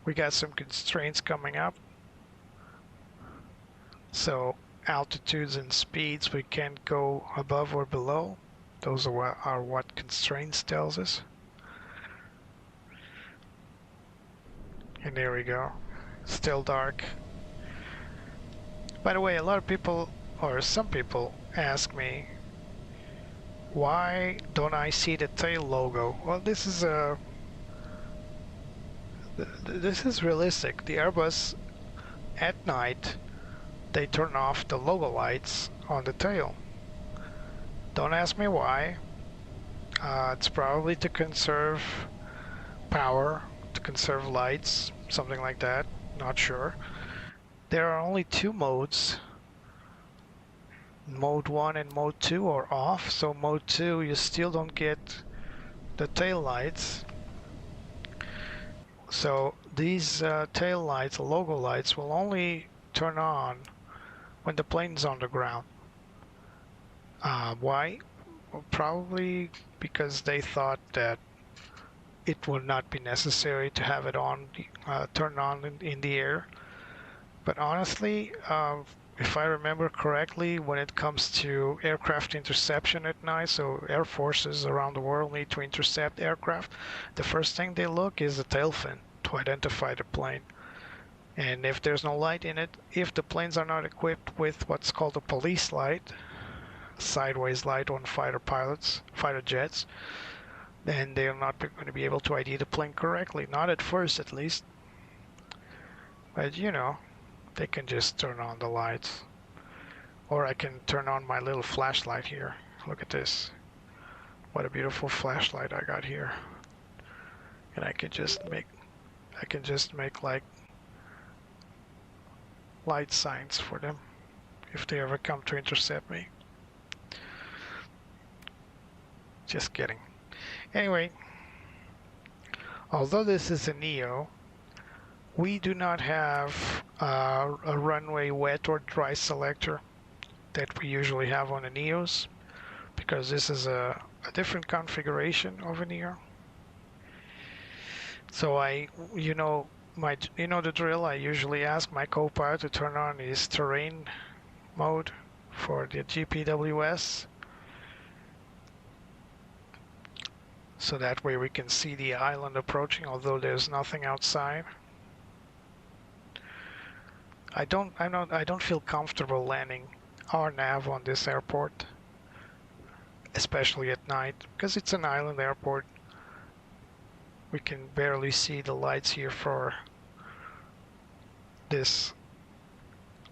We got some constraints coming up. So altitudes and speeds, we can't go above or below. Those are what constraints tells us. And there we go. Still dark. By the way, a lot of people, or some people, ask me, why don't I see the tail logo? Well, this is realistic. The Airbus at night, they turn off the logo lights on the tail. Don't ask me why. It's probably to conserve power, to conserve lights, something like that. Not sure. There are only two modes. Mode 1 and Mode 2 are off, so Mode 2 you still don't get the tail lights. So these tail lights, logo lights, will only turn on when the plane's on the ground. Why? Well, probably because they thought that it would not be necessary to have it on, turn on in the air. But honestly, if I remember correctly, when it comes to aircraft interception at night, so air forces around the world need to intercept aircraft, the first thing they look is the tail fin to identify the plane. And if there's no light in it, if the planes are not equipped with what's called a police light, sideways light on fighter jets, then they're not going to be able to ID the plane correctly. Not at first, at least. But you know, they can just turn on the lights. Or I can turn on my little flashlight here. Look at this. What a beautiful flashlight I got here. And I can just make like light signs for them if they ever come to intercept me. Just kidding. Anyway, although this is a Neo, we do not have a runway wet or dry selector that we usually have on the Neos, because this is a different configuration of a Neo. So you know the drill. I usually ask my co-pilot to turn on his terrain mode for the GPWS, so that way we can see the island approaching, although there's nothing outside. I don't feel comfortable landing our nav on this airport, especially at night, because it's an island airport. We can barely see the lights here for this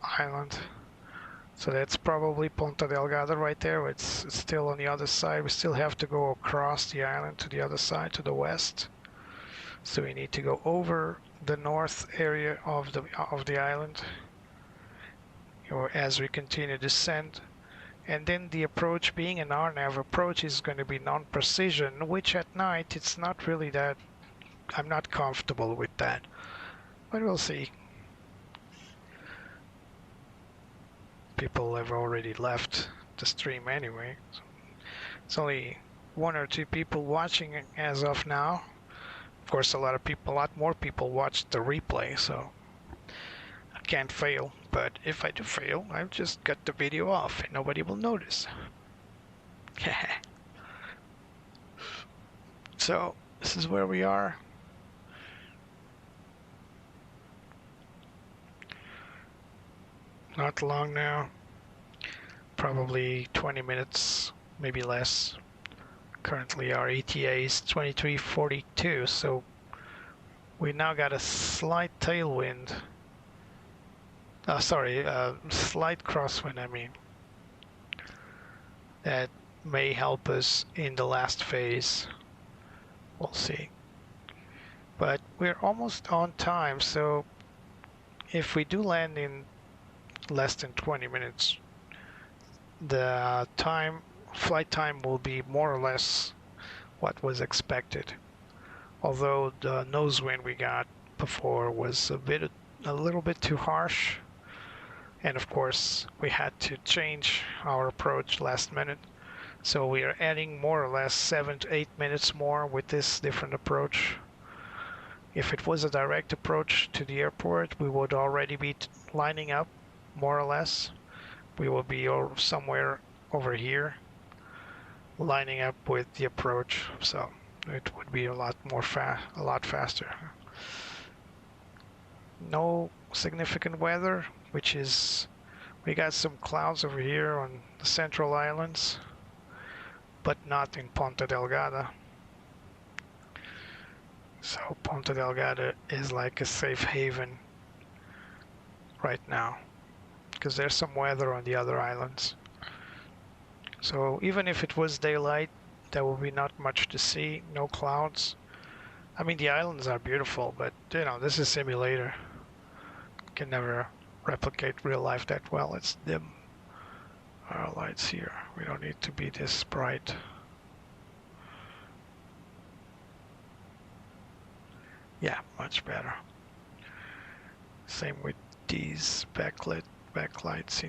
island. So that's probably Ponta Delgada right there. It's still on the other side. We still have to go across the island to the other side, to the west. So we need to go over the north area of the island, or as we continue to descend. And then the approach, being an RNAV approach, is going to be non-precision, which at night it's not really that. I'm not comfortable with that, but we'll see. People have already left the stream anyway. So it's only 1 or 2 people watching it as of now. Of course, a lot more people watched the replay, so I can't fail. But if I do fail, I've just got the video off and nobody will notice. So this is where we are. Not long now, probably 20 minutes, maybe less. Currently our ETA is 2342, so we now got a slight tailwind. Slight crosswind, I mean. That may help us in the last phase. We'll see. But we're almost on time, so if we do land in less than 20 minutes, the flight time will be more or less what was expected. Although the nose wind we got before was a little bit too harsh, and of course we had to change our approach last minute, so we are adding more or less 7 to 8 minutes more with this different approach. If it was a direct approach to the airport, we would already be lining up more or less. We will be somewhere over here lining up with the approach, so it would be a lot faster. No significant weather, which is, we got some clouds over here on the central islands, but not in Ponta Delgada. So Ponta Delgada is like a safe haven right now, because there's some weather on the other islands. So even if it was daylight, there will be not much to see, no clouds. I mean, the islands are beautiful, but you know, this is simulator. Can never replicate real life that well. It's dim. Our lights here. We don't need to be this bright. Yeah, much better. Same with these backlights,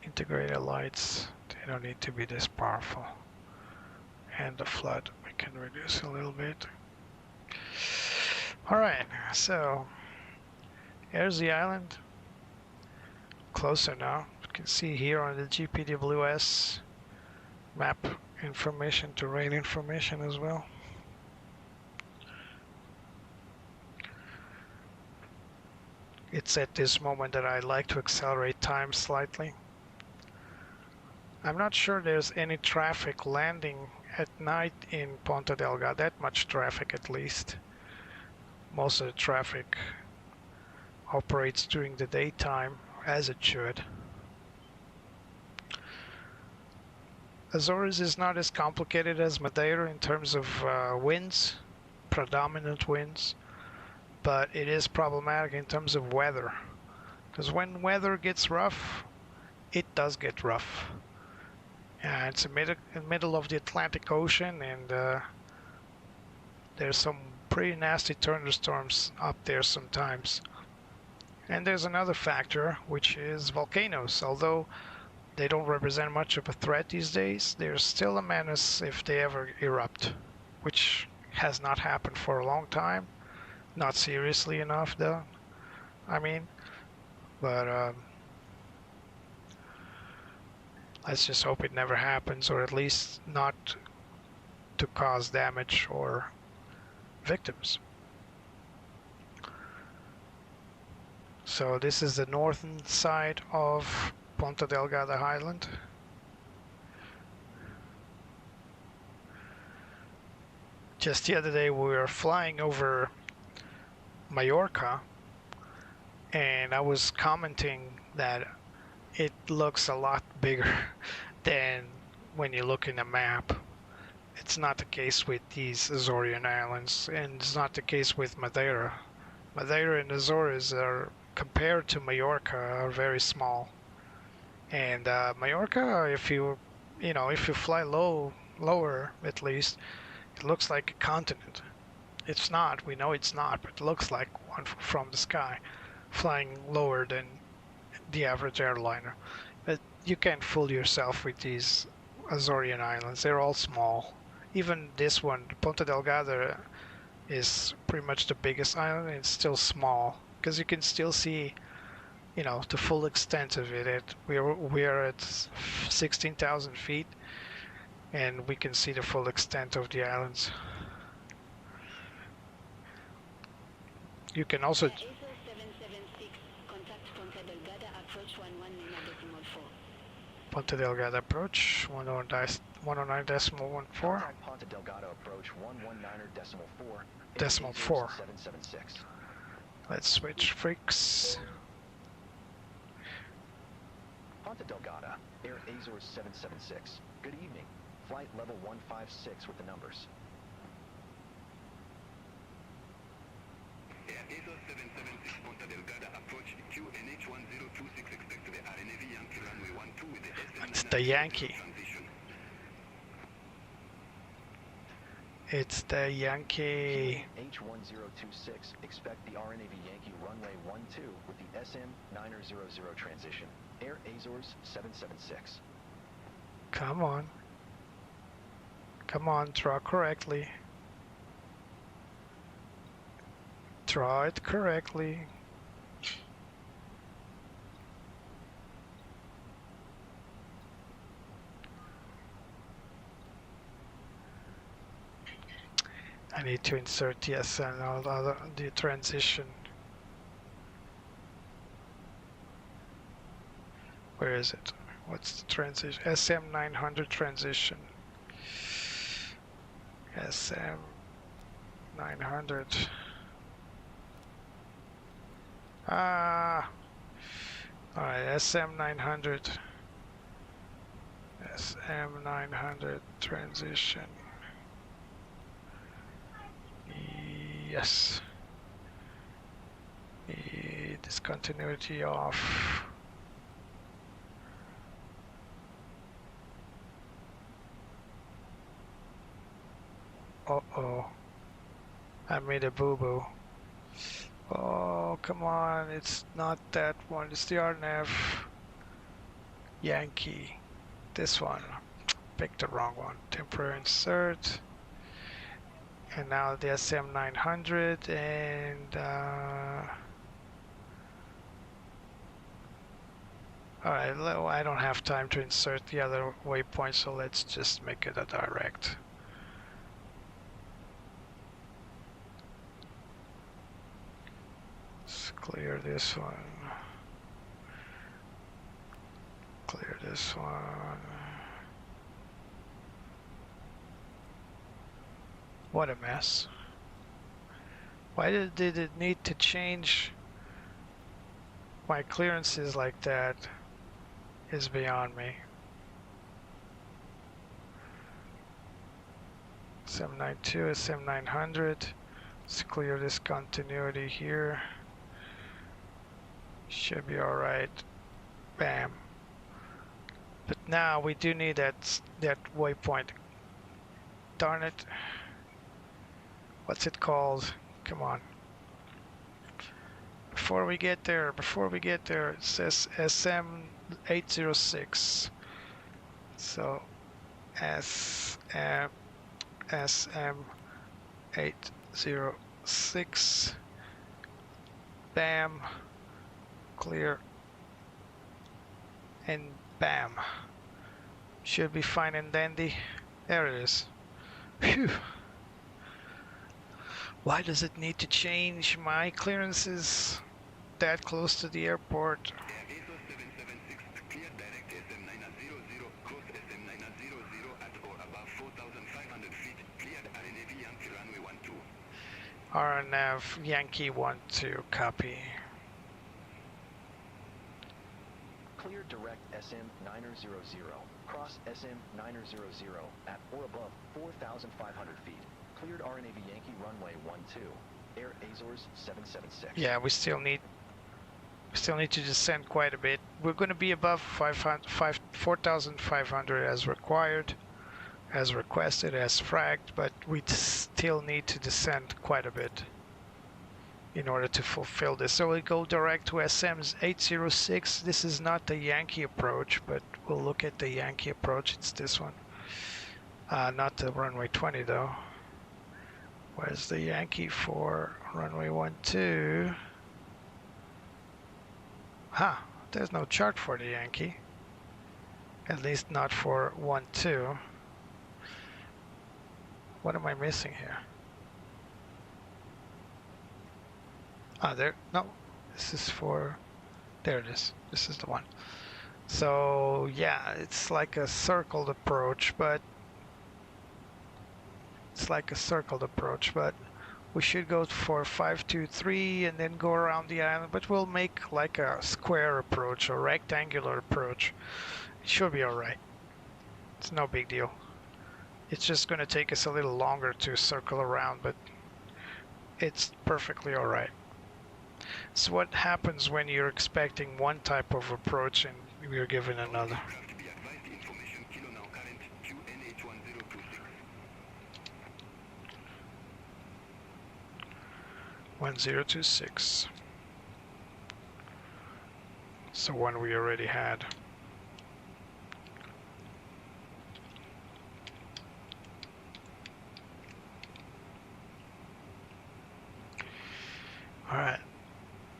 integrated lights. They don't need to be this powerful. And the flood we can reduce a little bit. Alright, so here's the island. Closer now. You can see here on the GPWS map information, terrain information as well. It's at this moment that I'd like to accelerate time slightly. I'm not sure there's any traffic landing at night in Ponta Delgada, that much traffic at least. Most of the traffic operates during the daytime, as it should. Azores is not as complicated as Madeira in terms of winds, predominant winds, but it is problematic in terms of weather, because when weather gets rough, it does get rough. It's in the middle of the Atlantic Ocean, and there's some pretty nasty thunderstorms up there sometimes. And there's another factor, which is volcanoes. Although they don't represent much of a threat these days, they're still a menace if they ever erupt, which has not happened for a long time. Not seriously enough, though. I mean, but let's just hope it never happens, or at least not to cause damage or victims. So this is the northern side of Ponta Delgada Island. Just the other day we were flying over Mallorca, and I was commenting that it looks a lot bigger than when you look in a map. It's not the case with these Azorean islands, and it's not the case with Madeira. Madeira and Azores are, compared to Mallorca, are very small. And Mallorca, if you fly lower at least, it looks like a continent. It's not. We know it's not, but it looks like one from the sky, flying lower than the average airliner. But you can't fool yourself with these Azorean islands. They're all small. Even this one, Ponta Delgada, is pretty much the biggest island, and it's still small because you can still see, the full extent of it. We are at 16,000 feet, and we can see the full extent of the islands. You can also. Air Azores 776, contact Ponta Delgada, approach 11.4. Ponta Delgada approach 109.14. Contact Ponta Delgada approach 119.4. Decimal 4. 776. Let's switch freaks. Ponta Delgada, Air Azores 776. Good evening. Flight level 156 with the numbers. Air Azores 776 Ponta Delgada, approach QNH 1026, expect to the RNAV Yankee runway 12 with the SM It's the Yankee. transition. It's the Yankee. H1026, expect the RNAV Yankee runway 12 with the SM900 transition. Air Azores 776. Come on. Come on, draw correctly. Draw it correctly. I need to insert the SN, the transition. Where is it? What's the transition? SM900 transition. SM900. Alright, SM900. SM900 transition. Yes. Discontinuity off. Uh-oh. I made a boo-boo. Oh, come on. It's not that one. It's the RNAV Yankee. This one. Picked the wrong one. Temporary insert. And now the SM900 and alright, I don't have time to insert the other waypoint, so let's just make it a direct. Let's clear this one. Clear this one. What a mess. Why did it need to change my clearances like that is beyond me. SM92, SM900. Let's clear this continuity here. Should be alright. Bam. But now we do need that waypoint. Darn it. What's it called? Come on. Before we get there, it says SM806. So SM806. Bam. Clear. And bam. Should be fine and dandy. There it is. Phew. Why does it need to change my clearances that close to the airport. Air Azores 776, cleared direct SM900, cross SM900 at or above 4,500 feet, cleared RNAV Yankee runway 12. RNAV Yankee 12, copy. Clear direct SM900, cross SM900 at or above 4,500 feet. Cleared RNAV Yankee runway 12, Air Azores 776. Yeah, we still need to descend quite a bit. We're going to be above 4,500 as required, as requested, as fragged, but we still need to descend quite a bit in order to fulfill this. So we go direct to SM's 806. This is not the Yankee approach, but we'll look at the Yankee approach. It's this one. Not the runway 20 though. Where's the Yankee for runway 12? There's no chart for the Yankee. At least not for 12. What am I missing here? There. No, this is for. There it is. This is the one. So yeah, it's like a circled approach, but we should go for 523 and then go around the island. But we'll make like a square approach or rectangular approach. It should be all right. It's no big deal. It's just going to take us a little longer to circle around, but it's perfectly all right. So what happens when you're expecting one type of approach and you're given another? Aircraft be advised, information kilo now current QNH1026. 1026. So one we already had. All right.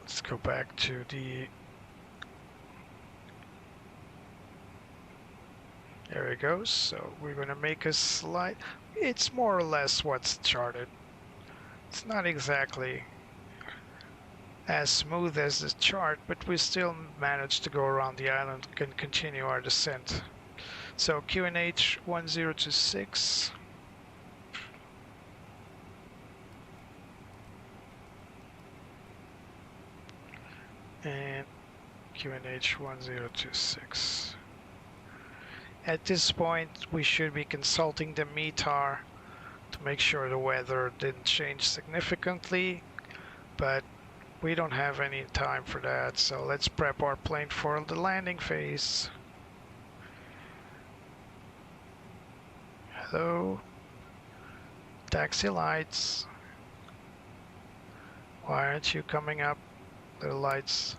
Let's go back to the. There it goes. So we're going to make a slide. It's more or less what's charted. It's not exactly as smooth as the chart, but we still managed to go around the island and continue our descent. So QNH 1026. And QNH 1026. At this point, we should be consulting the METAR to make sure the weather didn't change significantly, but we don't have any time for that, so let's prep our plane for the landing phase. Hello. Taxi lights. Why aren't you coming up? The lights.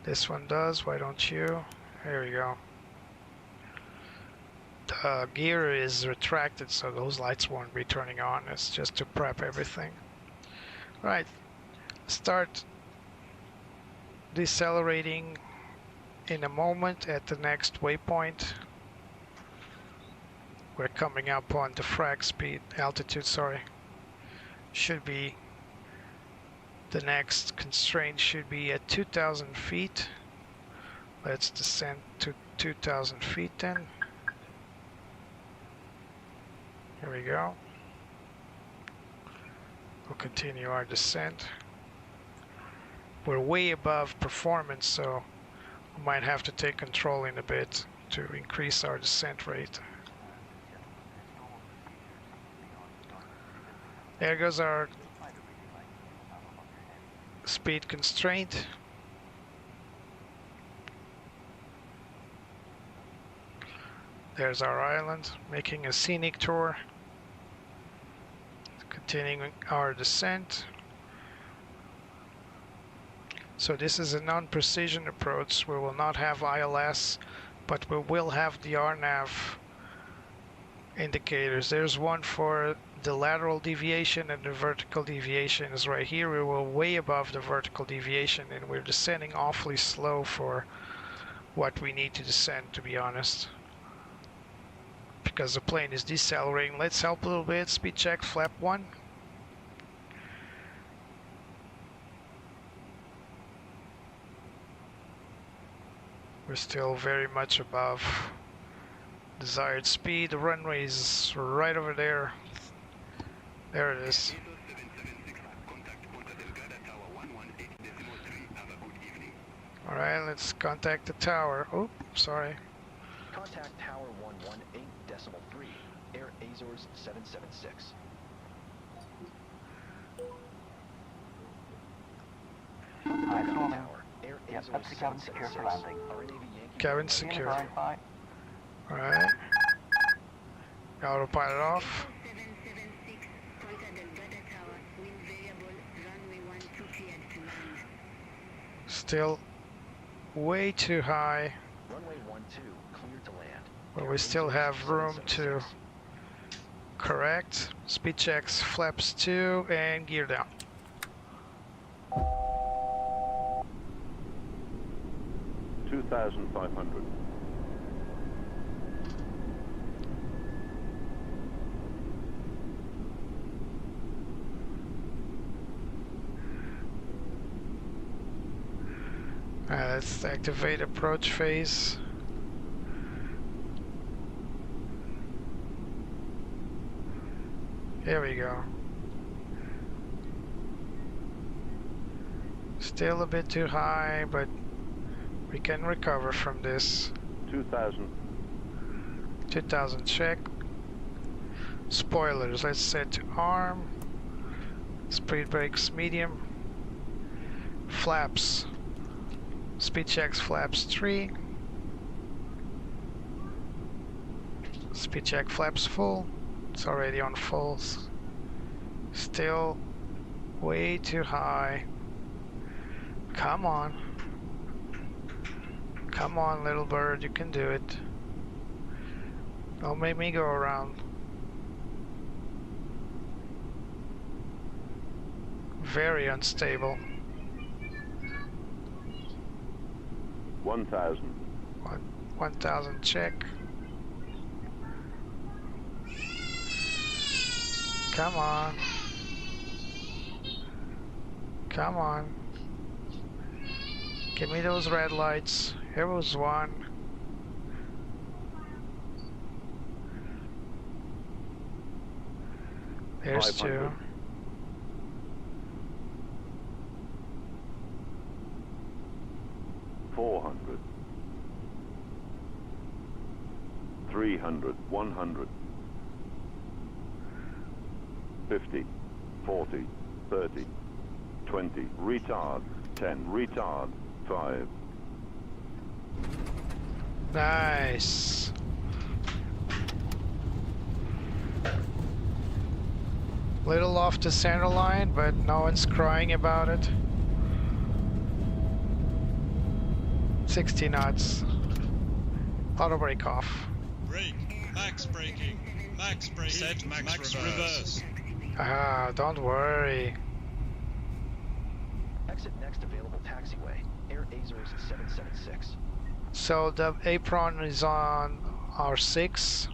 This one does. Why don't you? There we go. The gear is retracted, so those lights won't be turning on. It's just to prep everything. Right. Start decelerating in a moment at the next waypoint. We're coming up on the frag speed, altitude, sorry. Should be. The next constraint should be at 2,000 feet. Let's descend to 2,000 feet then. Here we go. We'll continue our descent. We're way above performance, so we might have to take control in a bit to increase our descent rate. There goes our speed constraint. There's our island, making a scenic tour. Continuing our descent. So this is a non-precision approach. We will not have ILS, but we will have the RNAV indicators. There's one for the lateral deviation, and the vertical deviation is right here. We were way above the vertical deviation, and we're descending awfully slow for what we need to descend, to be honest, because the plane is decelerating. Let's help a little bit. Speed check, flap 1. We're still very much above desired speed. The runway is right over there. There it is. Azores 776, contact Ponta Delgada Tower 118.3. Have a good evening. Alright, let's contact the tower. Oh, sorry. Contact Tower 118.3, Air Azores 776. Hi, Storming. Tower, Air Yep, Azores that's the cabin secure for 776. landing. RNAV Yankee. Cabin Unit secure. verify. Alright. Autopilot off. 776, Ponta Delgada Tower, wind variable, runway 12 cleared to land. Still way too high, Runway 12, clear to land. but Air we still Azores have room to 776. correct. Speed checks, flaps 2, and gear down. $2,500. Let's activate approach phase. Here we go. Still a bit too high, but we can recover from this. 2,000. 2000 check. Spoilers, let's set to arm. Speed brakes medium. Flaps. Speed checks flaps 3. Speed check flaps full. It's already on fulls. Still way too high. Come on. Come on, little bird, you can do it. Don't make me go around. Very unstable. 1,000. 1000 check. Come on. Come on. Give me those red lights. Here was one. There's 500. 2. $400. 300. 100. 50. 40. 30. 20. Retard. 10. Retard. 5. Nice. Little off the center line, but no one's crying about it. 60 knots. Auto brake off. Brake. Max braking. Max braking. Set max reverse. Ah, don't worry. Exit next available taxiway, Air Azores 776. So the apron is on R6.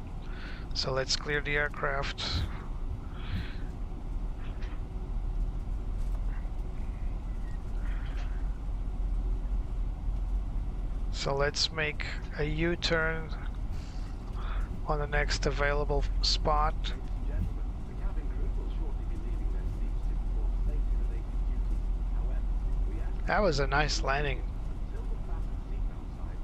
So let's clear the aircraft. So let's make a U-turn on the next available spot. Ladies and gentlemen, the cabin crew will shortly be leaving their seats to perform safety-related duties. However, we ask That was a nice landing. until the fasten seatbelt sign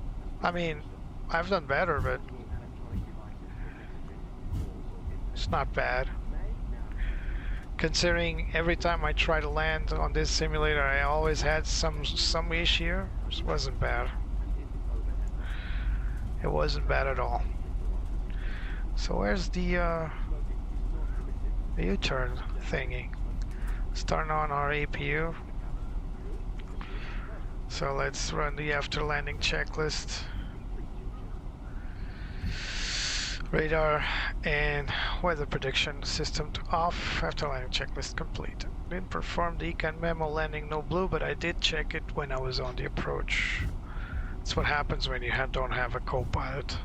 I mean, I've done better, but electronic devices for messaging, calls, or it's not bad. may now Considering every time I try to land on this simulator, I always had some issue. It wasn't bad. It wasn't bad at all. So where's the U-turn thingy? Let's turn on our APU. So let's run the after landing checklist. Radar and weather prediction system to off. After landing checklist complete. Didn't perform the econ memo landing no blue, but I did check it when I was on the approach. That's what happens when you don't have a co-pilot.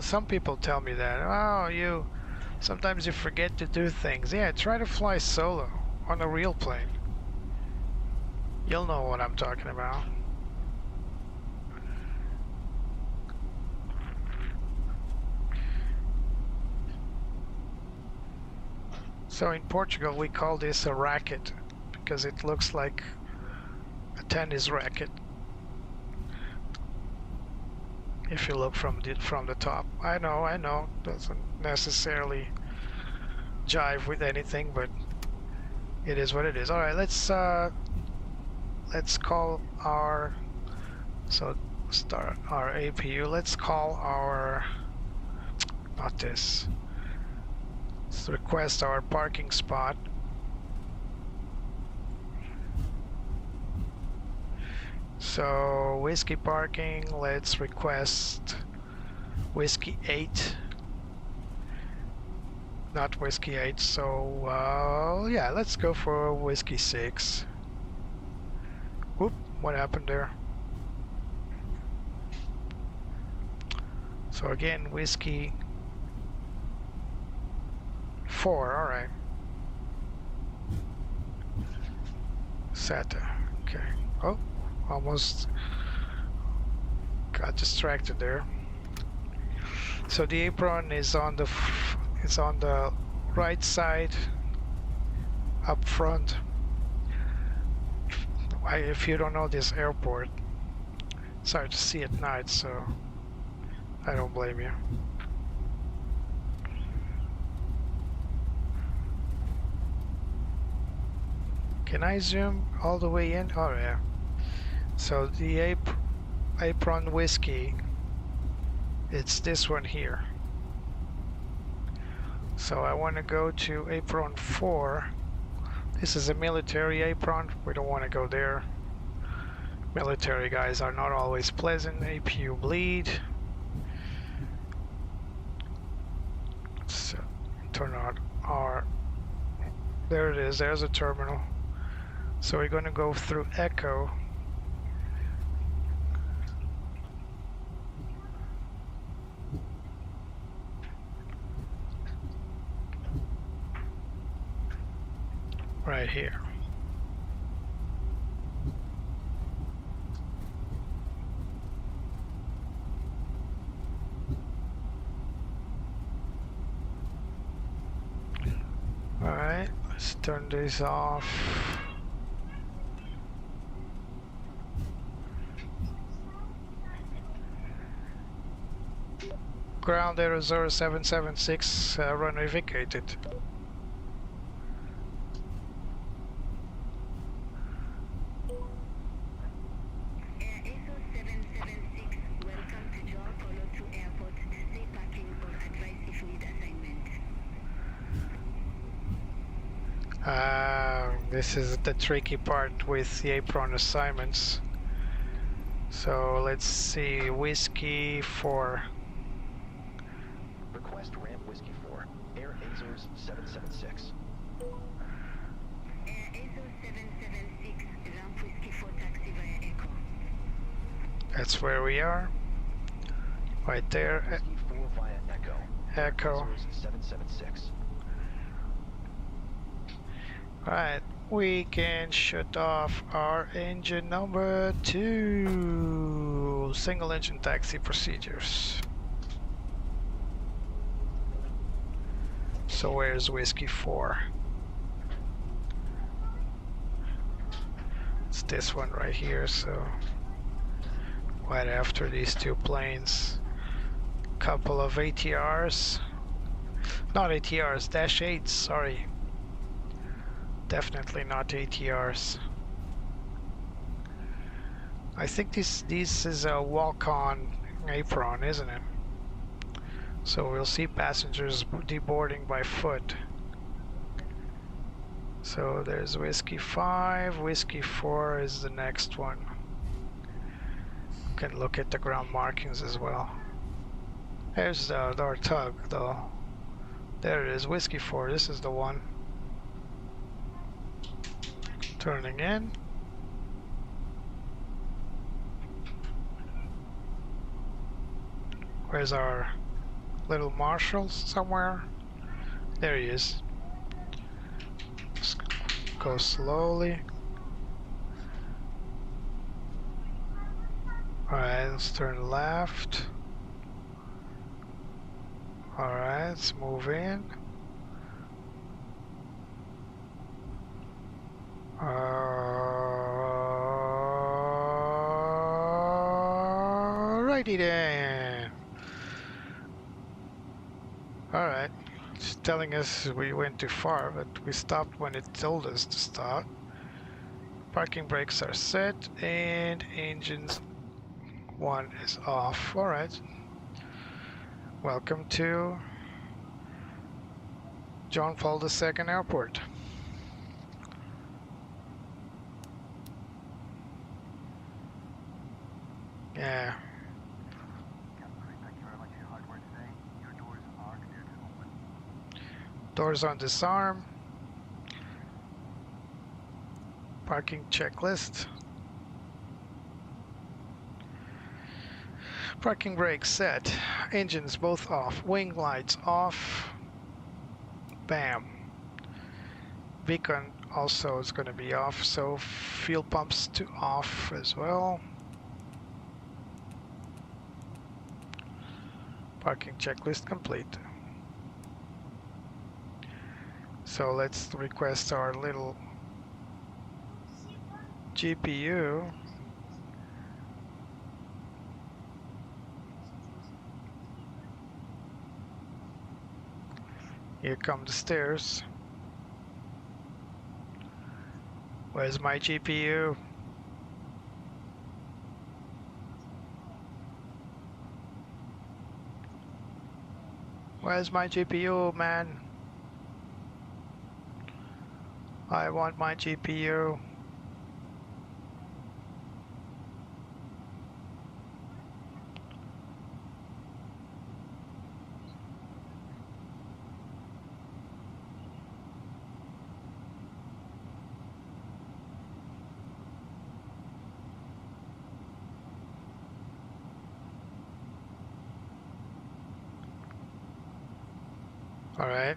Some people tell me that. Oh, sometimes you forget to do things. Yeah, try to fly solo on a real plane. You'll know what I'm talking about. So in Portugal we call this a racket because it looks like a tennis racket if you look from the top. I know, doesn't necessarily jive with anything, but it is what it is. All right, let's call our start our APU. Let's call our not this. Let's request our parking spot. So whiskey parking, let's request whiskey 8, not whiskey 8, so yeah, let's go for whiskey 6. Whoop, what happened there? So again, whiskey 4, alright. SATA, okay. Oh, almost got distracted there. So the apron is on the right side up front. If you don't know this airport, it's hard to see at night, so I don't blame you. Can I zoom all the way in? Oh yeah. So the apron whiskey, it's this one here. So I want to go to apron 4. This is a military apron. We don't want to go there. Military guys are not always pleasant. APU bleed. So turn on our. There it is. There's a terminal. So we're going to go through Echo. Right here. All right, let's turn this off. Ground Air Azores 776 runway vacated. Air Azores 776, welcome to Joao Paulo II Airport. Stay parking or advise if need assignment. This is the tricky part with the apron assignments. So let's see, whiskey 4. Request ramp whiskey 4, Air Azores 776. Air Azores 776, ramp whiskey 4 taxi via Echo. That's where we are. Right there. Whiskey 4 via Echo. Echo. Azores 776. Right, we can shut off our engine number 2. Single engine taxi procedures. So where's whiskey 4? It's this one right here, so right after these two planes. Couple of ATRs. Not ATRs, Dash 8s, sorry. Definitely not ATRs. I think this is a walk-on apron, isn't it? So we'll see passengers deboarding by foot. So there's whiskey 5, whiskey 4 is the next one. You can look at the ground markings as well. There's our tug though. There it is, whiskey 4, this is the one. Turning in. Where's our little marshal somewhere? There he is. Just go slowly. Alright, let's turn left. Alright, let's move in. Alrighty then. Alright. It's telling us we went too far, but we stopped when it told us to stop. Parking brakes are set and engines 1 is off. Alright. Welcome to John Paul II Airport. Yeah. Thank you very much for your hard work today. Your doors are clear to open. Doors on disarm. Parking checklist. Parking brakes set. Engines both off. Wing lights off. Bam. Beacon also is going to be off, so fuel pumps to off as well. Parking checklist complete. So let's request our little GPU. Here come the stairs. Where's my GPU? Where's my GPU, man? I want my GPU. Alright,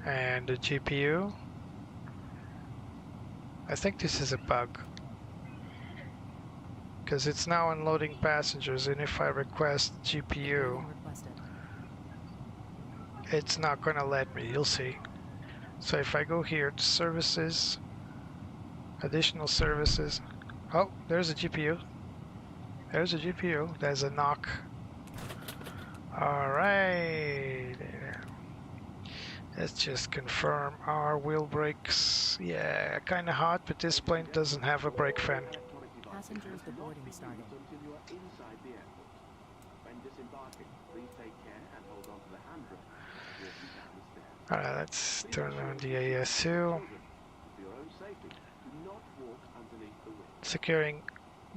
and the GPU. I think this is a bug, because it's now unloading passengers, and if I request GPU, it's not going to let me, you'll see. So if I go here to services, additional services, oh, there's a GPU. There's a GPU, there's a knock. Alright. Let's just confirm our wheel brakes. Yeah, kind of hot, but this plane doesn't have a brake fan. Passengers, the boarding started. Until you are inside the airport. When disembarking, please take care and hold on to the handrail. Walking down the stairs. Alright, let's turn on the ASU. For your own safety, do not walk underneath the wing. Securing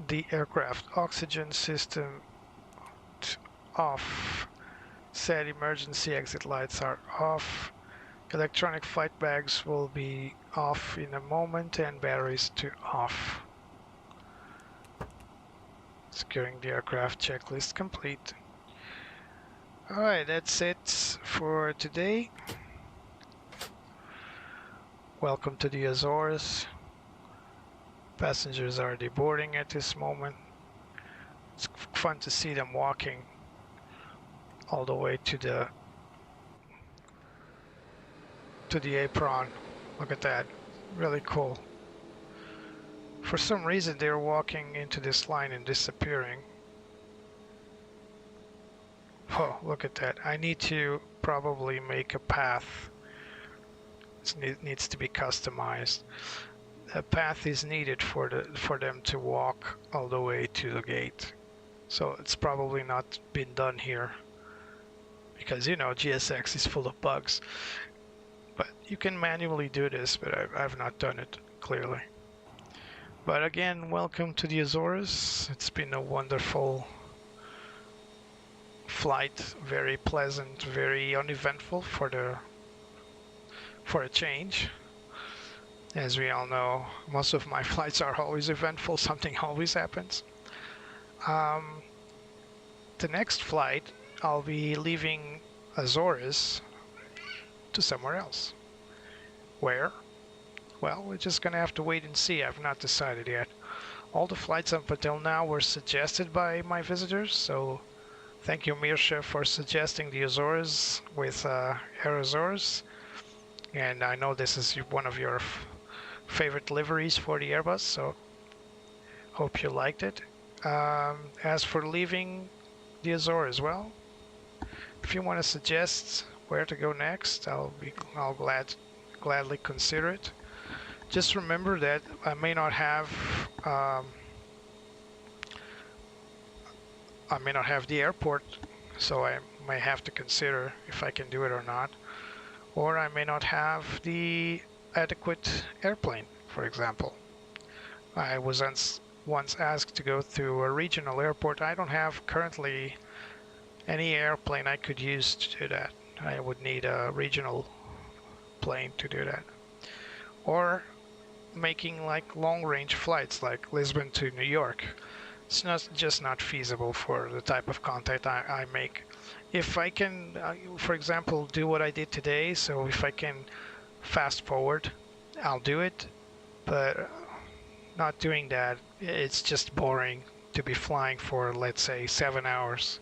the aircraft oxygen system off. Set emergency exit lights are off. Electronic flight bags will be off in a moment and batteries to off. Securing the aircraft checklist complete. Alright, that's it for today. Welcome to the Azores. Passengers are deboarding at this moment. It's fun to see them walking all the way to the apron. Look at that, really cool. For some reason they're walking into this line and disappearing. Oh, look at that. I need to probably make a path. It needs to be customized. A path is needed for them to walk all the way to the gate. So it's probably not been done here, because you know GSX is full of bugs. But you can manually do this, but I've not done it clearly. But again, welcome to the Azores. It's been a wonderful flight, very pleasant, very uneventful for a change. As we all know, most of my flights are always eventful, something always happens. The next flight, I'll be leaving Azores to somewhere else. Where? Well, we're just gonna have to wait and see. I've not decided yet. All the flights up until now were suggested by my visitors, so thank you, Mirsha, for suggesting the Azores with Air Azores. And I know this is one of your favorite liveries for the Airbus, so hope you liked it. As for leaving the Azores, well, if you want to suggest where to go next, I'll gladly consider it. Just remember that I may not have the airport, so I may have to consider if I can do it or not. Or I may not have the adequate airplane, for example. I was once asked to go to a regional airport. I don't have currently any airplane I could use to do that. I would need a regional plane to do that. Or making like long-range flights like Lisbon to New York. It's just not feasible for the type of content I make. If I can, for example, do what I did today, so if I can fast forward, I'll do it, but not doing that, it's just boring to be flying for, let's say, 7 hours,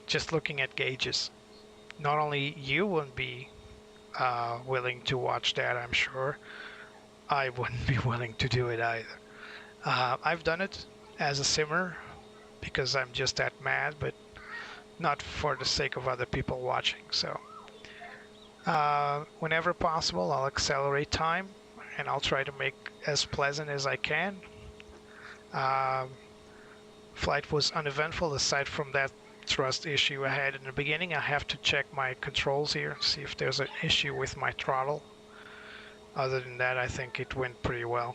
just looking at gauges. Not only you wouldn't be willing to watch that, I'm sure, I wouldn't be willing to do it either. I've done it as a simmer because I'm just that mad, but not for the sake of other people watching. So whenever possible, I'll accelerate time and I'll try to make as pleasant as I can. Flight was uneventful aside from that thrust issue I had in the beginning. I have to check my controls here, see if there's an issue with my throttle. Other than that, I think it went pretty well,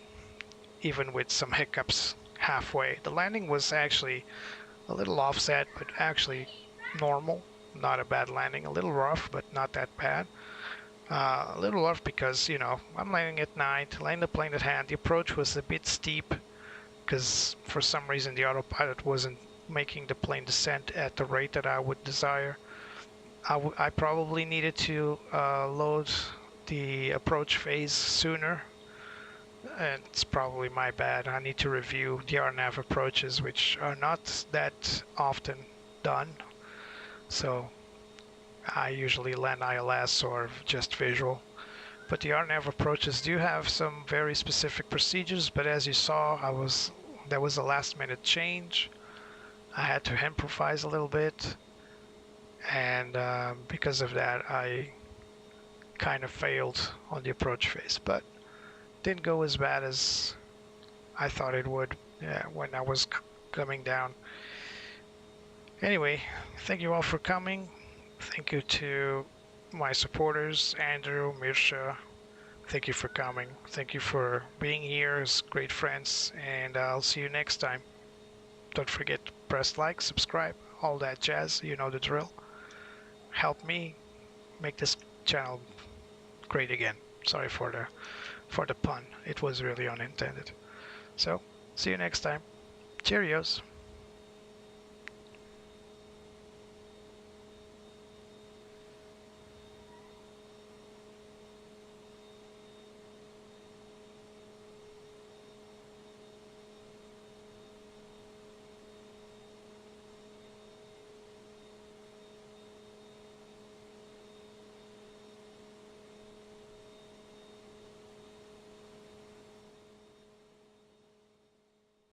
even with some hiccups halfway. The landing was actually a little offset, but actually normal, not a bad landing. A little rough, but not that bad. A little rough because, you know, I'm landing at night, landing the plane at hand. The approach was a bit steep because for some reason the autopilot wasn't making the plane descend at the rate that I would desire. I probably needed to load the approach phase sooner, and it's probably my bad. I need to review the RNAV approaches, which are not that often done. So I usually land ILS or just visual. But the RNAV approaches do have some very specific procedures, but as you saw, there was a last minute change. I had to improvise a little bit, and because of that I kind of failed on the approach phase, but didn't go as bad as I thought it would when I was coming down. Anyway, thank you all for coming. Thank you to my supporters, Andrew, Mirsha. Thank you for coming. Thank you for being here as great friends, and I'll see you next time. Don't forget to press like, subscribe, all that jazz, you know the drill. Help me make this channel great again. Sorry for the pun. It was really unintended. So, see you next time. Cheerios.